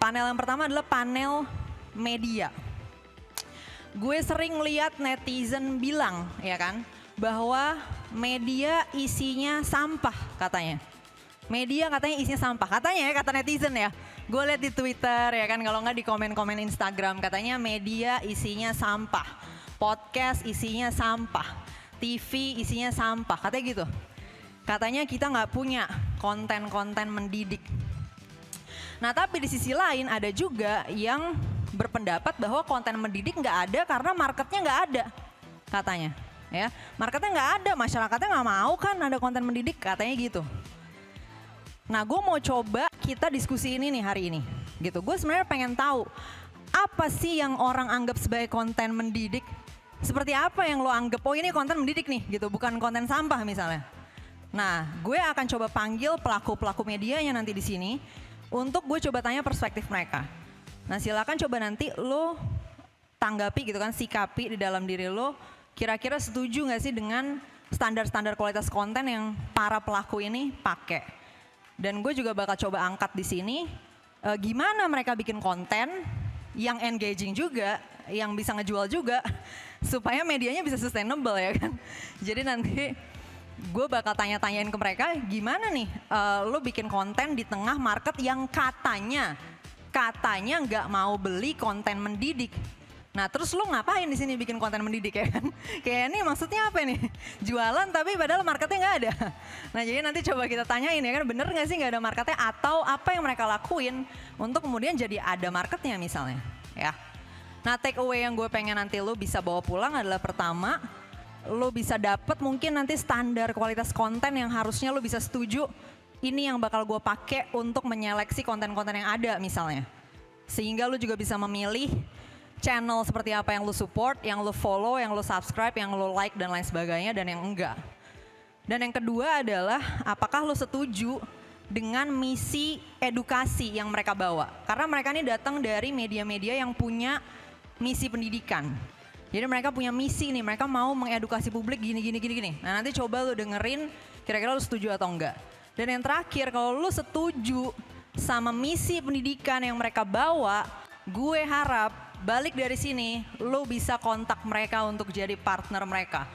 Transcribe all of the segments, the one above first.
Panel yang pertama adalah panel media. Gue sering lihat netizen bilang, ya kan, bahwa media isinya sampah katanya. Media katanya isinya sampah, katanya ya, kata netizen ya. Gue lihat di Twitter ya kan, kalau nggak di komen-komen Instagram, katanya media isinya sampah. Podcast isinya sampah. TV isinya sampah, katanya gitu. Katanya kita nggak punya konten-konten mendidik. Nah tapi di sisi lain ada juga yang berpendapat bahwa konten mendidik nggak ada karena marketnya nggak ada katanya. Ya, marketnya nggak ada, masyarakatnya nggak mau kan ada konten mendidik katanya gitu. Nah gue mau coba kita diskusi ini nih hari ini gitu. Gue sebenarnya pengen tahu apa sih yang orang anggap sebagai konten mendidik. Seperti apa yang lo anggap, oh ini konten mendidik nih gitu, bukan konten sampah misalnya. Nah gue akan coba panggil pelaku-pelaku medianya nanti di sini. Untuk gue coba tanya perspektif mereka. Nah silakan coba nanti lo tanggapi gitu kan, sikapi di dalam diri lo. Kira-kira setuju gak sih dengan standar-standar kualitas konten yang para pelaku ini pakai. Dan gue juga bakal coba angkat di sini gimana mereka bikin konten yang engaging juga, yang bisa ngejual juga. Supaya medianya bisa sustainable ya kan. Jadi nanti gue bakal tanya-tanyain ke mereka gimana nih lo bikin konten di tengah market yang katanya nggak mau beli konten mendidik. Nah terus lo ngapain di sini bikin konten mendidik ya kan? Kayak ini maksudnya apa nih? Jualan tapi padahal marketnya nggak ada. Nah jadi nanti coba kita tanyain ya kan, bener nggak sih nggak ada marketnya atau apa yang mereka lakuin untuk kemudian jadi ada marketnya misalnya ya. Nah take away yang gue pengen nanti lo bisa bawa pulang adalah pertama, lo bisa dapet mungkin nanti standar kualitas konten yang harusnya lo bisa setuju ini yang bakal gue pakai untuk menyeleksi konten-konten yang ada misalnya. Sehingga lo juga bisa memilih channel seperti apa yang lo support, yang lo follow, yang lo subscribe, yang lo like dan lain sebagainya dan yang enggak. Dan yang kedua adalah apakah lo setuju dengan misi edukasi yang mereka bawa. Karena mereka ini datang dari media-media yang punya misi pendidikan. Jadi mereka punya misi nih, mereka mau mengedukasi publik gini. Nah nanti coba lu dengerin kira-kira lu setuju atau enggak. Dan yang terakhir kalau lu setuju sama misi pendidikan yang mereka bawa, gue harap balik dari sini lu bisa kontak mereka untuk jadi partner mereka.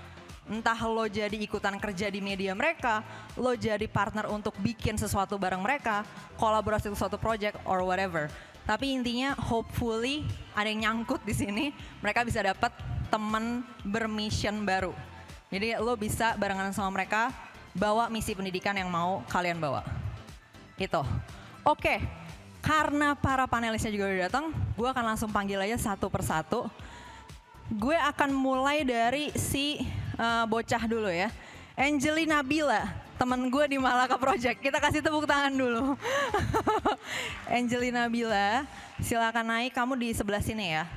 Entah lo jadi ikutan kerja di media mereka, lo jadi partner untuk bikin sesuatu bareng mereka, kolaborasi untuk suatu project or whatever. Tapi intinya hopefully ada yang nyangkut di sini, mereka bisa dapat teman bermission baru. Jadi lo bisa barengan sama mereka bawa misi pendidikan yang mau kalian bawa. Itu. Oke, karena para panelisnya juga udah datang, gue akan langsung panggil aja satu persatu. Gue akan mulai dari si bocah dulu ya. Angelina Nabila, temen gue di Malaka Project. Kita kasih tepuk tangan dulu. Angelina Nabila, silakan naik, kamu di sebelah sini ya.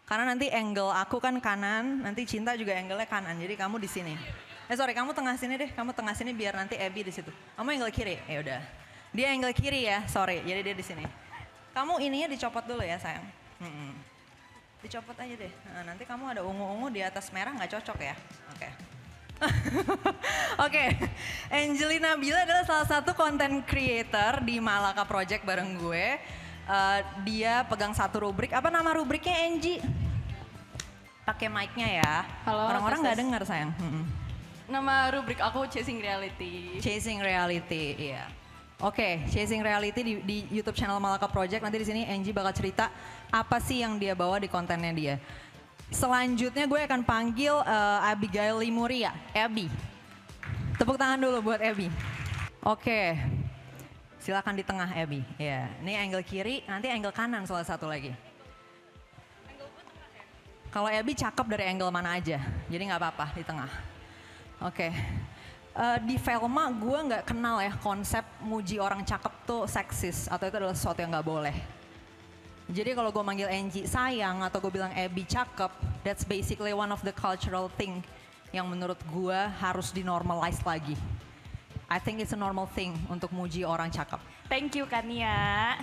Karena nanti angle aku kan kanan, nanti Cinta juga angle-nya kanan. Jadi kamu di sini. Sorry, kamu tengah sini deh. Kamu tengah sini biar nanti Abby di situ. Kamu angle kiri. Ya udah. Dia angle kiri ya. Sorry, jadi dia di sini. Kamu ininya dicopot dulu ya, sayang. Dicopot aja deh. Nah, nanti kamu ada ungu-ungu di atas merah nggak cocok ya. Oke. Oke, Angelina Nabila adalah salah satu content creator di Malaka Project bareng gue. Dia pegang satu rubrik. Apa nama rubriknya, Angie? Pakai mic-nya ya. Halo, orang-orang nggak dengar sayang. Nama rubrik aku Chasing Reality. Chasing Reality, iya. Oke, Chasing Reality di YouTube channel Malaka Project. Nanti di sini Angie bakal cerita apa sih yang dia bawa di kontennya dia. Selanjutnya gue akan panggil Abigail Limuria, Abby. Tepuk tangan dulu buat Abby. Oke, silakan di tengah Abby. Ya, ini angle kiri, nanti angle kanan salah satu lagi. Kalau Abby cakep dari angle mana aja, jadi nggak apa-apa di tengah. Oke, di Velma gue nggak kenal ya konsep muji orang cakep tuh seksis atau itu adalah sesuatu yang nggak boleh. Jadi kalau gue manggil Angie sayang atau gue bilang Abby cakep, that's basically one of the cultural thing yang menurut gue harus dinormalize lagi. I think it's a normal thing untuk muji orang cakep. Thank you Kania.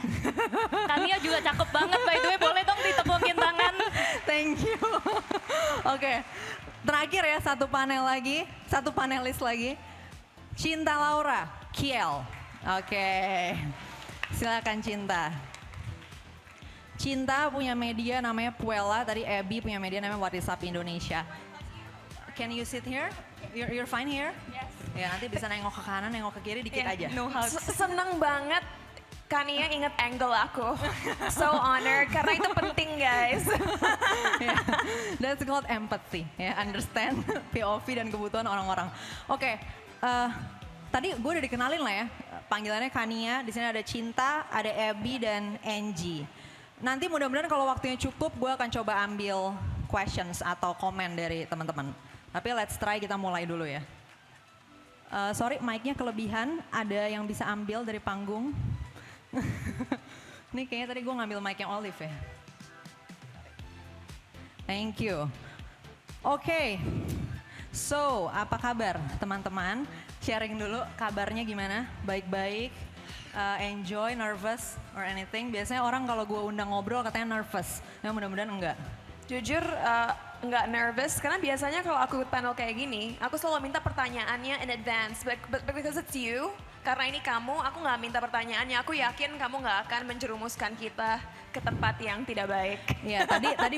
Kania juga cakep banget by the way, boleh dong ditepukin tangan. Thank you. Oke, terakhir ya satu panel lagi, satu panelis lagi. Cinta Laura, Kiel. Oke, silakan Cinta. Cinta punya media namanya Puella, tadi Abby punya media namanya What Is Up Indonesia. Can you sit here? You're fine here? Yes. Ya nanti bisa nengok ke kanan, nengok ke kiri dikit aja. No hugs. Seneng banget Kania inget angle aku. So honored karena itu penting guys. Yeah, that's called empathy, ya, understand POV dan kebutuhan orang-orang. Oke, tadi gue udah dikenalin lah ya, panggilannya Kania. Di sini ada Cinta, ada Abby dan Angie. Nanti mudah-mudahan kalau waktunya cukup, gue akan coba ambil questions atau komen dari teman-teman. Tapi let's try, kita mulai dulu ya. Sorry, mic-nya kelebihan. Ada yang bisa ambil dari panggung? Ini kayaknya tadi gue ngambil mic yang Olive ya. Thank you. Oke, so apa kabar teman-teman? Sharing dulu kabarnya gimana? Baik-baik, enjoy, nervous, or anything? Biasanya orang kalau gue undang ngobrol katanya nervous, ya mudah-mudahan enggak. Jujur nggak nervous karena biasanya kalau aku ikut panel kayak gini, aku selalu minta pertanyaannya in advance. But because it's you, karena ini kamu, aku nggak minta pertanyaannya. Aku yakin kamu nggak akan menjerumuskan kita ke tempat yang tidak baik. Ya tadi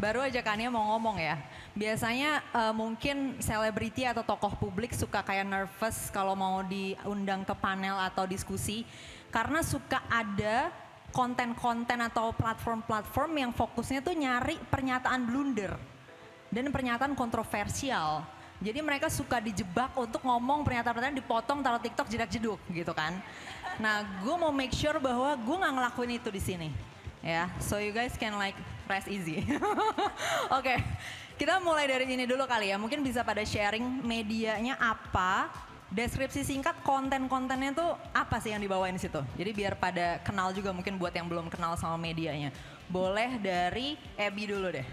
baru aja Kania mau ngomong ya. Biasanya mungkin selebriti atau tokoh publik suka kayak nervous kalau mau diundang ke panel atau diskusi karena suka ada konten-konten atau platform-platform yang fokusnya tuh nyari pernyataan blunder dan pernyataan kontroversial. Jadi mereka suka dijebak untuk ngomong pernyataan-pernyataan dipotong taruh TikTok jedak jeduk gitu kan. Nah, gue mau make sure bahwa gue nggak ngelakuin itu di sini. Ya, so you guys can like rest easy. Oke, kita mulai dari ini dulu kali ya. Mungkin bisa pada sharing medianya apa. Deskripsi singkat konten-kontennya tuh apa sih yang dibawain di situ? Jadi biar pada kenal juga mungkin buat yang belum kenal sama medianya. Boleh dari Abby dulu deh.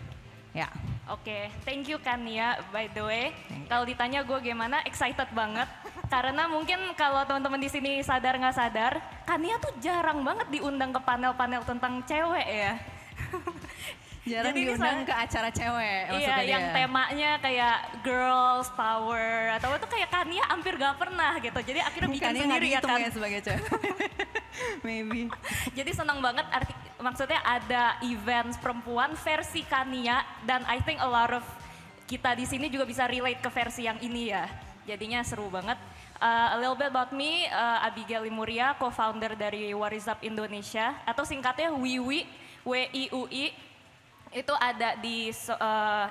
Ya. Oke, thank you Kania by the way. Kalau ditanya gue gimana, excited banget. Karena mungkin kalau teman-teman di sini sadar nggak sadar, Kania tuh jarang banget diundang ke panel-panel tentang cewek ya. Jarang Jadi diundang ke acara cewek Iya, maksudnya yang dia. temanya kayak girls power atau itu kayak Kania hampir gak pernah gitu. Jadi akhirnya bikin Kania nggak sendiri ya dihitung kan. ya sebagai cewek. Maybe. Jadi senang banget maksudnya ada event perempuan versi Kania dan I think a lot of kita di sini juga bisa relate ke versi yang ini ya. Jadinya seru banget. A little bit about me, Abigail Limuria, co-founder dari What Is Up Indonesia atau singkatnya WIWI, WIUI. Itu ada di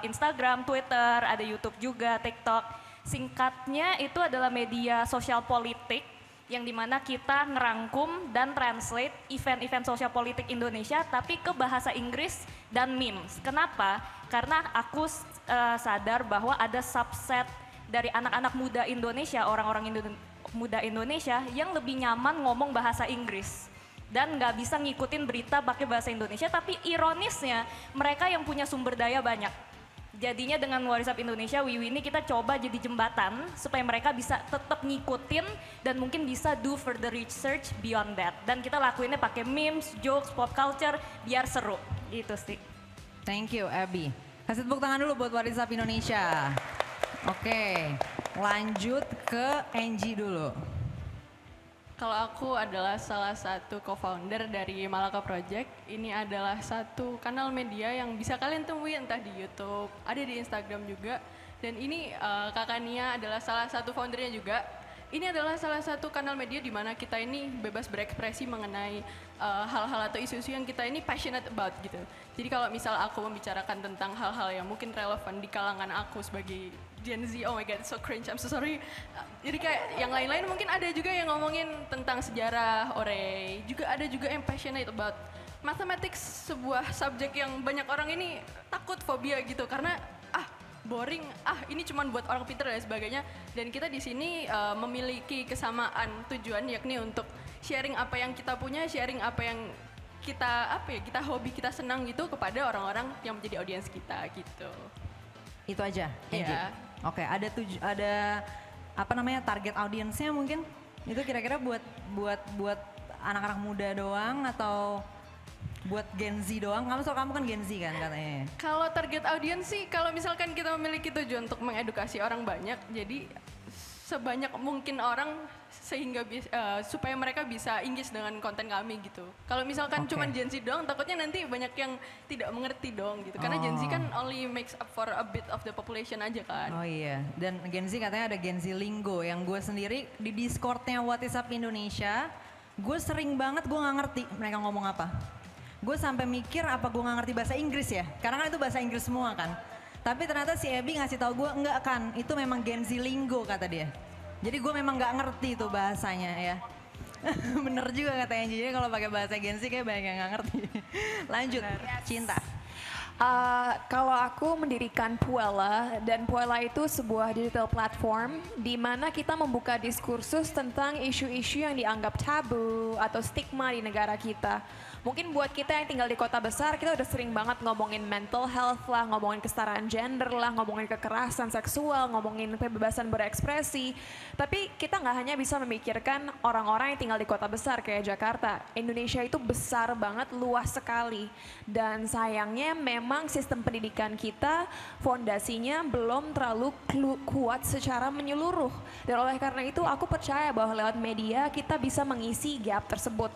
Instagram, Twitter, ada YouTube juga, TikTok. Singkatnya itu adalah media sosial politik yang dimana kita ngerangkum dan translate event-event sosial politik Indonesia tapi ke bahasa Inggris dan memes. Kenapa? Karena aku sadar bahwa ada subset dari anak-anak muda Indonesia, orang-orang muda Indonesia yang lebih nyaman ngomong bahasa Inggris. Dan nggak bisa ngikutin berita pakai bahasa Indonesia, tapi ironisnya mereka yang punya sumber daya banyak. Jadinya dengan What Is Up Indonesia, Wiwi ini kita coba jadi jembatan supaya mereka bisa tetap ngikutin dan mungkin bisa do further research beyond that. Dan kita lakuinnya pakai memes, jokes, pop culture biar seru. Gitu sih. Thank you Abby. Kasih tepuk tangan dulu buat What Is Up Indonesia. Oke, lanjut ke Angie dulu. Kalau aku adalah salah satu co-founder dari Malaka Project. Ini adalah satu kanal media yang bisa kalian temui entah di YouTube, ada di Instagram juga. Dan ini Kakak Nia adalah salah satu foundernya juga. Ini adalah salah satu kanal media di mana kita ini bebas berekspresi mengenai hal-hal atau isu-isu yang kita ini passionate about gitu. Jadi kalau misal aku membicarakan tentang hal-hal yang mungkin relevan di kalangan aku sebagai Gen Z, oh my god, so cringe, I'm so sorry. Jadi kayak yang lain-lain mungkin ada juga yang ngomongin tentang sejarah, ore, juga ada juga yang passionate about mathematics, sebuah subjek yang banyak orang ini takut, fobia gitu karena boring, ini cuma buat orang pintar dan sebagainya. Dan kita di sini memiliki kesamaan tujuan yakni untuk sharing apa yang kita punya, sharing apa yang kita hobi, kita senang gitu kepada orang-orang yang menjadi audiens kita gitu. Itu aja, Angie. Iya. Oke, ada apa namanya target audiensnya mungkin? Itu kira-kira buat anak-anak muda doang atau buat Gen Z doang? Kamu kan Gen Z kan katanya. Kalau target audiens sih, kalau misalkan kita memiliki tujuan untuk mengedukasi orang banyak, jadi sebanyak mungkin orang sehingga supaya mereka bisa engage dengan konten kami gitu. Kalau misalkan Oke. cuma Gen Z doang, takutnya nanti banyak yang tidak mengerti dong gitu. Karena Gen Z kan only makes up for a bit of the population aja kan. Oh iya, dan Gen Z katanya ada Gen Z Lingo yang gue sendiri di Discordnya What Is Up Indonesia, gue sering banget gue nggak ngerti mereka ngomong apa. Gue sampai mikir apa gue nggak ngerti bahasa Inggris ya, karena kan itu bahasa Inggris semua kan. Tapi ternyata si Abby ngasih tahu gue enggak kan, itu memang Gen Z Lingo kata dia. Jadi gue memang nggak ngerti tuh bahasanya ya. Bener juga katanya, jadi kalau pakai bahasa Gen Z kayak banyak yang nggak ngerti. Lanjut, Cinta. Kalau aku mendirikan Puella, dan Puella itu sebuah digital platform di mana kita membuka diskursus tentang isu-isu yang dianggap tabu atau stigma di negara kita. Mungkin buat kita yang tinggal di kota besar, kita udah sering banget ngomongin mental health lah, ngomongin kesetaraan gender lah, ngomongin kekerasan seksual, ngomongin kebebasan berekspresi. Tapi kita nggak hanya bisa memikirkan orang-orang yang tinggal di kota besar kayak Jakarta. Indonesia itu besar banget, luas sekali. Dan sayangnya memang sistem pendidikan kita fondasinya belum terlalu kuat secara menyeluruh. Dan oleh karena itu aku percaya bahwa lewat media kita bisa mengisi gap tersebut.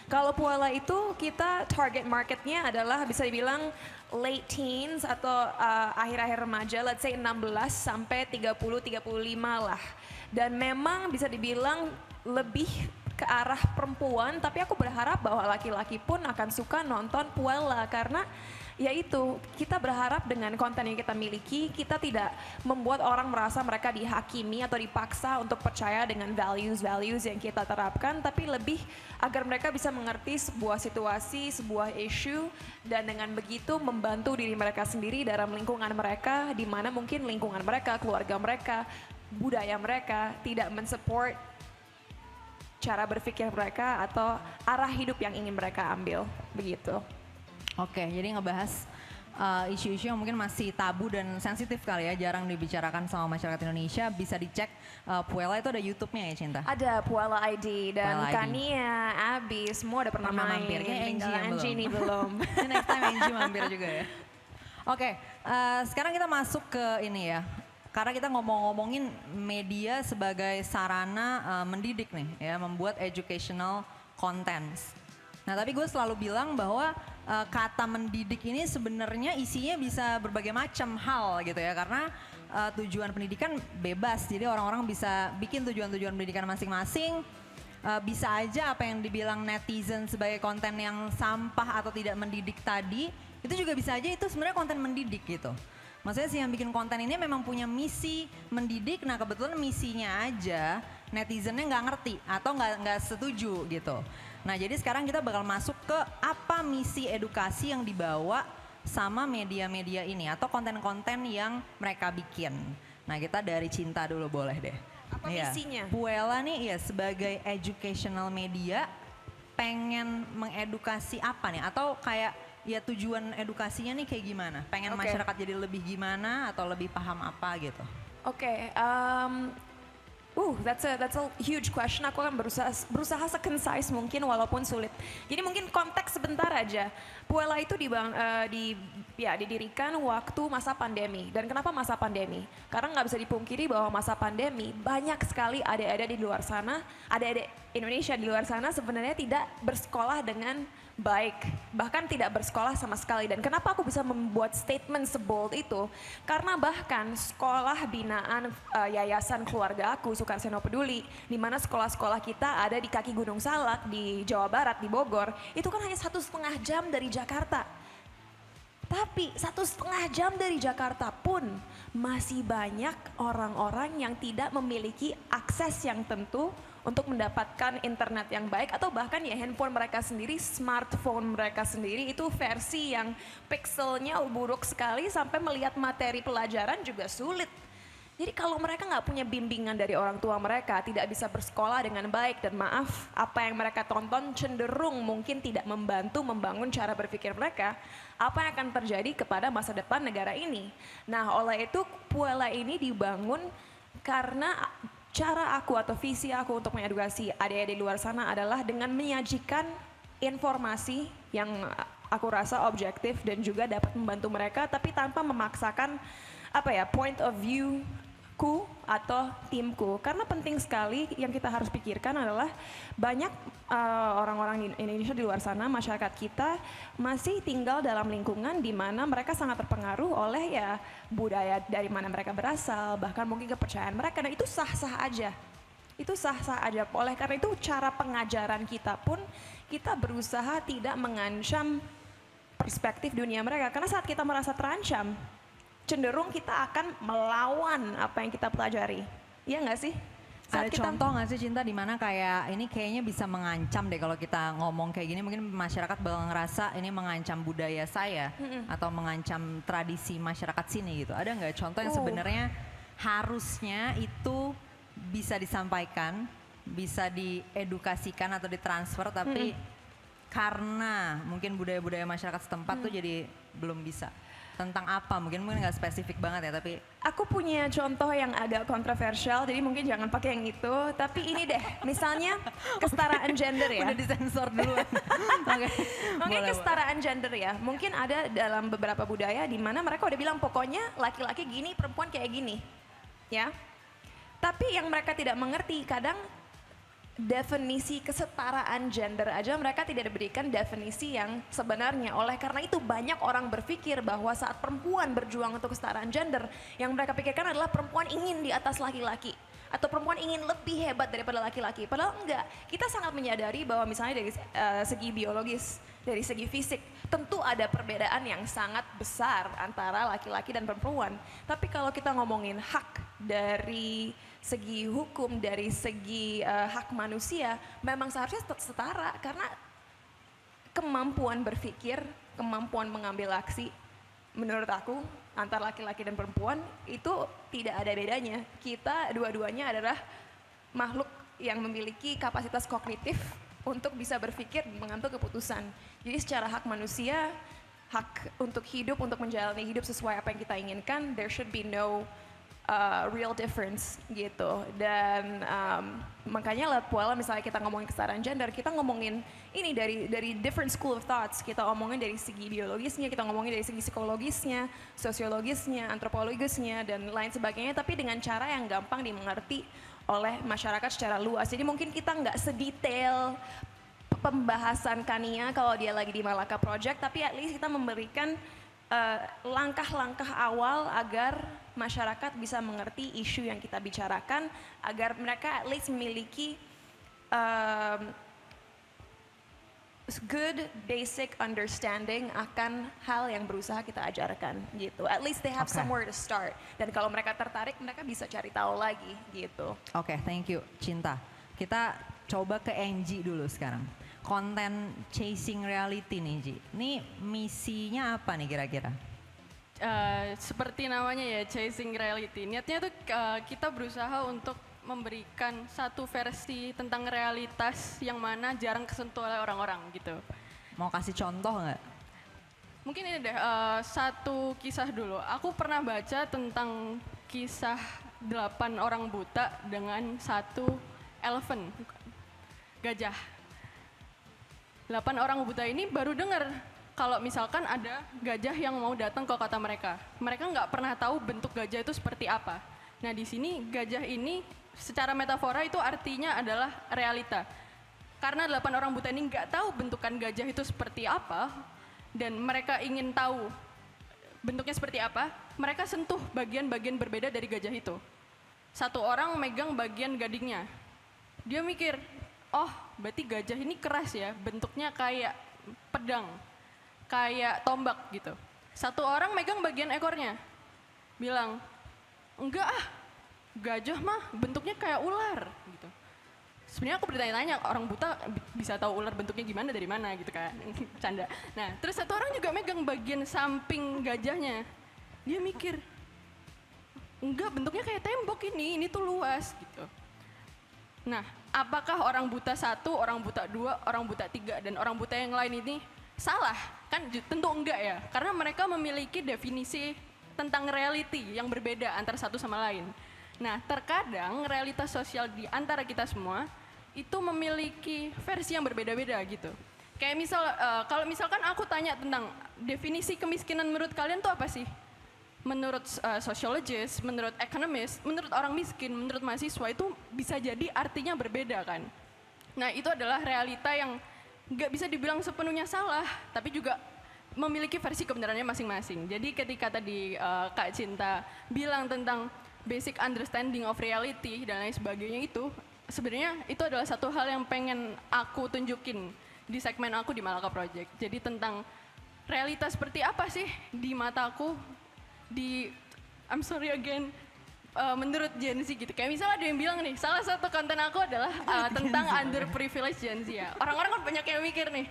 Kalau Puella itu kita target marketnya adalah bisa dibilang late teens atau akhir-akhir remaja, let's say 16 sampai 30-35 lah. Dan memang bisa dibilang lebih ke arah perempuan, tapi aku berharap bahwa laki-laki pun akan suka nonton Puella karena yaitu kita berharap dengan konten yang kita miliki, kita tidak membuat orang merasa mereka dihakimi atau dipaksa untuk percaya dengan values-values yang kita terapkan, tapi lebih agar mereka bisa mengerti sebuah situasi, sebuah issue, dan dengan begitu membantu diri mereka sendiri dalam lingkungan mereka, di mana mungkin lingkungan mereka, keluarga mereka, budaya mereka tidak mensupport cara berpikir mereka atau arah hidup yang ingin mereka ambil, begitu. Oke, jadi ngebahas isu-isu yang mungkin masih tabu dan sensitif kali ya, jarang dibicarakan sama masyarakat Indonesia. Bisa dicek Puella itu ada YouTube-nya ya, Cinta? Ada Puella ID dan Puella ID. Kania, Abby, semua udah pernah main. mampir. Kayaknya Angie Tinggal yang Angie nih belum. Ini next time Angie mampir juga ya. Oke, sekarang kita masuk ke ini ya. Karena kita ngomongin media sebagai sarana mendidik nih ya, membuat educational contents. Nah tapi gue selalu bilang bahwa kata mendidik ini sebenarnya isinya bisa berbagai macam hal gitu ya. Karena tujuan pendidikan bebas, jadi orang-orang bisa bikin tujuan-tujuan pendidikan masing-masing. Bisa aja apa yang dibilang netizen sebagai konten yang sampah atau tidak mendidik tadi, itu juga bisa aja itu sebenarnya konten mendidik gitu. Maksudnya sih yang bikin konten ini memang punya misi mendidik, nah kebetulan misinya aja netizennya nggak ngerti atau nggak setuju gitu. Nah jadi sekarang kita bakal masuk ke apa misi edukasi yang dibawa sama media-media ini atau konten-konten yang mereka bikin. Nah kita dari Cinta dulu boleh deh. Apa misinya? Puella nih ya sebagai educational media pengen mengedukasi apa nih? Atau kayak ya tujuan edukasinya nih kayak gimana? Pengen Oke. masyarakat jadi lebih gimana atau lebih paham apa gitu? Oke, that's a huge question. Aku akan berusaha se-concise mungkin walaupun sulit. Jadi mungkin konteks sebentar aja. Puella itu didirikan waktu masa pandemi. Dan kenapa masa pandemi? Karena nggak bisa dipungkiri bahwa masa pandemi banyak sekali adik-adik di luar sana, adik-adik Indonesia di luar sana sebenarnya tidak bersekolah dengan baik, bahkan tidak bersekolah sama sekali. Dan kenapa aku bisa membuat statement sebold itu? Karena bahkan sekolah binaan Yayasan Keluarga Aku, Sukarseno Peduli, di mana sekolah-sekolah kita ada di kaki Gunung Salak, di Jawa Barat, di Bogor, itu kan hanya 1,5 jam dari Jakarta. Tapi 1,5 jam dari Jakarta pun masih banyak orang-orang yang tidak memiliki akses yang tentu untuk mendapatkan internet yang baik atau bahkan ya handphone mereka sendiri, smartphone mereka sendiri itu versi yang pixelnya buruk sekali sampai melihat materi pelajaran juga sulit. Jadi kalau mereka nggak punya bimbingan dari orang tua mereka, tidak bisa bersekolah dengan baik, dan maaf, apa yang mereka tonton cenderung mungkin tidak membantu membangun cara berpikir mereka, apa yang akan terjadi kepada masa depan negara ini. Nah oleh itu Puella ini dibangun karena cara aku atau visi aku untuk mengedukasi adik-adik di luar sana adalah dengan menyajikan informasi yang aku rasa objektif dan juga dapat membantu mereka, tapi tanpa memaksakan point of view ku atau timku. Karena penting sekali yang kita harus pikirkan adalah banyak orang-orang di Indonesia di luar sana, masyarakat kita masih tinggal dalam lingkungan di mana mereka sangat terpengaruh oleh ya budaya dari mana mereka berasal, bahkan mungkin kepercayaan mereka, dan itu sah-sah aja. Itu sah-sah aja. Oleh karena itu cara pengajaran kita pun kita berusaha tidak mengancam perspektif dunia mereka. Karena saat kita merasa terancam, cenderung kita akan melawan apa yang kita pelajari. Iya nggak sih? Ada contoh nggak sih Cinta di mana kayak ini kayaknya bisa mengancam deh kalau kita ngomong kayak gini, mungkin masyarakat bakal ngerasa ini mengancam budaya saya atau mengancam tradisi masyarakat sini gitu. Ada nggak contoh yang sebenarnya harusnya itu bisa disampaikan, bisa diedukasikan atau ditransfer, tapi karena mungkin budaya-budaya masyarakat setempat tuh jadi belum bisa. Tentang apa? Mungkin nggak spesifik banget ya, tapi aku punya contoh yang agak kontroversial, jadi mungkin jangan pakai yang itu. Tapi ini deh, misalnya kesetaraan gender ya. udah disensor dulu. Oke. Mungkin Boleh, kesetaraan gender ya. Mungkin ada dalam beberapa budaya di mana mereka udah bilang pokoknya laki-laki gini, perempuan kayak gini. Ya. Tapi yang mereka tidak mengerti kadang definisi kesetaraan gender aja mereka tidak diberikan definisi yang sebenarnya. Oleh karena itu banyak orang berpikir bahwa saat perempuan berjuang untuk kesetaraan gender, yang mereka pikirkan adalah perempuan ingin di atas laki-laki atau perempuan ingin lebih hebat daripada laki-laki. Padahal enggak. Kita sangat menyadari bahwa misalnya dari segi biologis, dari segi fisik, tentu ada perbedaan yang sangat besar antara laki-laki dan perempuan. Tapi kalau kita ngomongin hak dari segi hukum, dari segi hak manusia, memang seharusnya setara karena kemampuan berpikir, kemampuan mengambil aksi, menurut aku antara laki-laki dan perempuan itu tidak ada bedanya. Kita dua-duanya adalah makhluk yang memiliki kapasitas kognitif untuk bisa berpikir dan mengambil keputusan. Jadi secara hak manusia, hak untuk hidup, untuk menjalani hidup sesuai apa yang kita inginkan, there should be no real difference gitu. Dan makanya lewat Puala misalnya kita ngomongin kesetaraan gender, kita ngomongin ini dari different school of thoughts. Kita ngomongin dari segi biologisnya, kita ngomongin dari segi psikologisnya, sosiologisnya, antropologisnya dan lain sebagainya, tapi dengan cara yang gampang dimengerti oleh masyarakat secara luas. Jadi mungkin kita nggak sedetail pembahasan Kania kalau dia lagi di Malaka Project, tapi at least kita memberikan langkah-langkah awal agar masyarakat bisa mengerti isu yang kita bicarakan, agar mereka at least memiliki good basic understanding akan hal yang berusaha kita ajarkan gitu. At least they have somewhere to start. Dan kalau mereka tertarik, mereka bisa cari tahu lagi gitu. Oke, thank you Cinta. Kita coba ke Angie dulu sekarang. Konten Chasing Reality nih Ji. Ini misinya apa nih kira-kira? Seperti namanya ya, Chasing Reality. Niatnya tuh kita berusaha untuk memberikan satu versi tentang realitas yang mana jarang kesentuh oleh orang-orang gitu. Mau kasih contoh nggak? Mungkin ini deh, satu kisah dulu. Aku pernah baca tentang kisah 8 orang buta dengan satu elephant, gajah. 8 orang buta ini baru dengar kalau misalkan ada gajah yang mau datang ke kota mereka. Mereka nggak pernah tahu bentuk gajah itu seperti apa. Nah di sini gajah ini secara metafora itu artinya adalah realita. Karena 8 orang buta ini nggak tahu bentukan gajah itu seperti apa dan mereka ingin tahu bentuknya seperti apa, mereka sentuh bagian-bagian berbeda dari gajah itu. Satu orang megang bagian gadingnya. Dia mikir, oh berarti gajah ini keras ya, bentuknya kayak pedang, kayak tombak gitu. Satu orang megang bagian ekornya, bilang, enggak ah, gajah mah bentuknya kayak ular gitu. Sebenarnya aku bertanya-tanya, orang buta bisa tahu ular bentuknya gimana dari mana gitu kan, canda. Nah terus satu orang juga megang bagian samping gajahnya, dia mikir, enggak bentuknya kayak tembok ini tuh luas gitu. Nah, apakah orang buta 1, orang buta 2, orang buta 3, dan orang buta yang lain ini salah? Kan tentu enggak ya, karena mereka memiliki definisi tentang reality yang berbeda antara satu sama lain. Nah, terkadang realitas sosial di antara kita semua itu memiliki versi yang berbeda-beda gitu. Kayak misal, kalau misalkan aku tanya tentang definisi kemiskinan menurut kalian tuh apa sih? menurut sociologist, menurut economist, menurut orang miskin, menurut mahasiswa itu bisa jadi artinya berbeda kan. Nah itu adalah realita yang nggak bisa dibilang sepenuhnya salah, tapi juga memiliki versi kebenarannya masing-masing. Jadi ketika tadi Kak Cinta bilang tentang basic understanding of reality dan lain sebagainya itu, sebenarnya itu adalah satu hal yang pengen aku tunjukin di segmen aku di Malaka Project. Jadi tentang realitas seperti apa sih di mataku, I'm sorry again, menurut Gen Z gitu. Kayak misalnya ada yang bilang nih, salah satu konten aku adalah tentang underprivileged Gen Z ya. Orang-orang kan banyak yang mikir nih,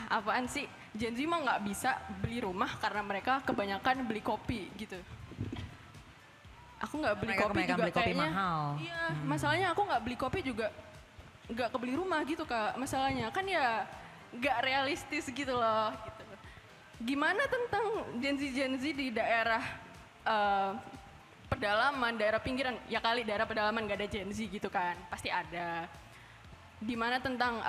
apaan sih, Gen Z mah nggak bisa beli rumah karena mereka kebanyakan beli kopi gitu. Aku nggak beli Mereka kopi kebanyakan juga beli kopi kayaknya. mahal. Iya, masalahnya aku nggak beli kopi juga nggak kebeli rumah gitu Kak. Masalahnya kan ya nggak realistis gitu loh. Gitu. Gimana tentang Gen Z di daerah pedalaman, daerah pinggiran? Ya kali daerah pedalaman nggak ada Gen Z gitu kan, pasti ada. Dimana tentang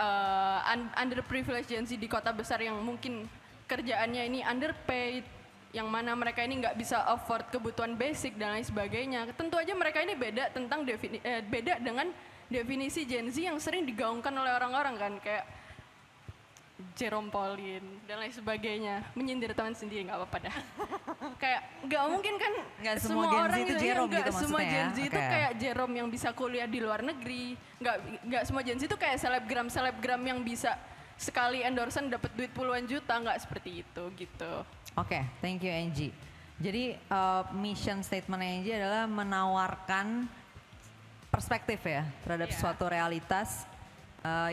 underprivileged Gen Z di kota besar yang mungkin kerjaannya ini underpaid, yang mana mereka ini nggak bisa afford kebutuhan basic dan lain sebagainya. Tentu aja mereka ini beda tentang beda dengan definisi Gen Z yang sering digaungkan oleh orang-orang kan, kayak Jerome Pauline dan lain sebagainya. Menyindir teman sendiri nggak apa-apa dah. Kayak nggak mungkin kan Nggak semua Gen Z orang itu ya, Jerome nggak gitu semua maksudnya Gen ya? Z itu Oke. kayak Jerome yang bisa kuliah di luar negeri. Nggak semua Gen Z itu kayak selebgram yang bisa sekali endorsean dapat duit puluhan juta, nggak seperti itu gitu. Oke, thank you Angie. Jadi mission statement Angie adalah menawarkan perspektif ya terhadap suatu realitas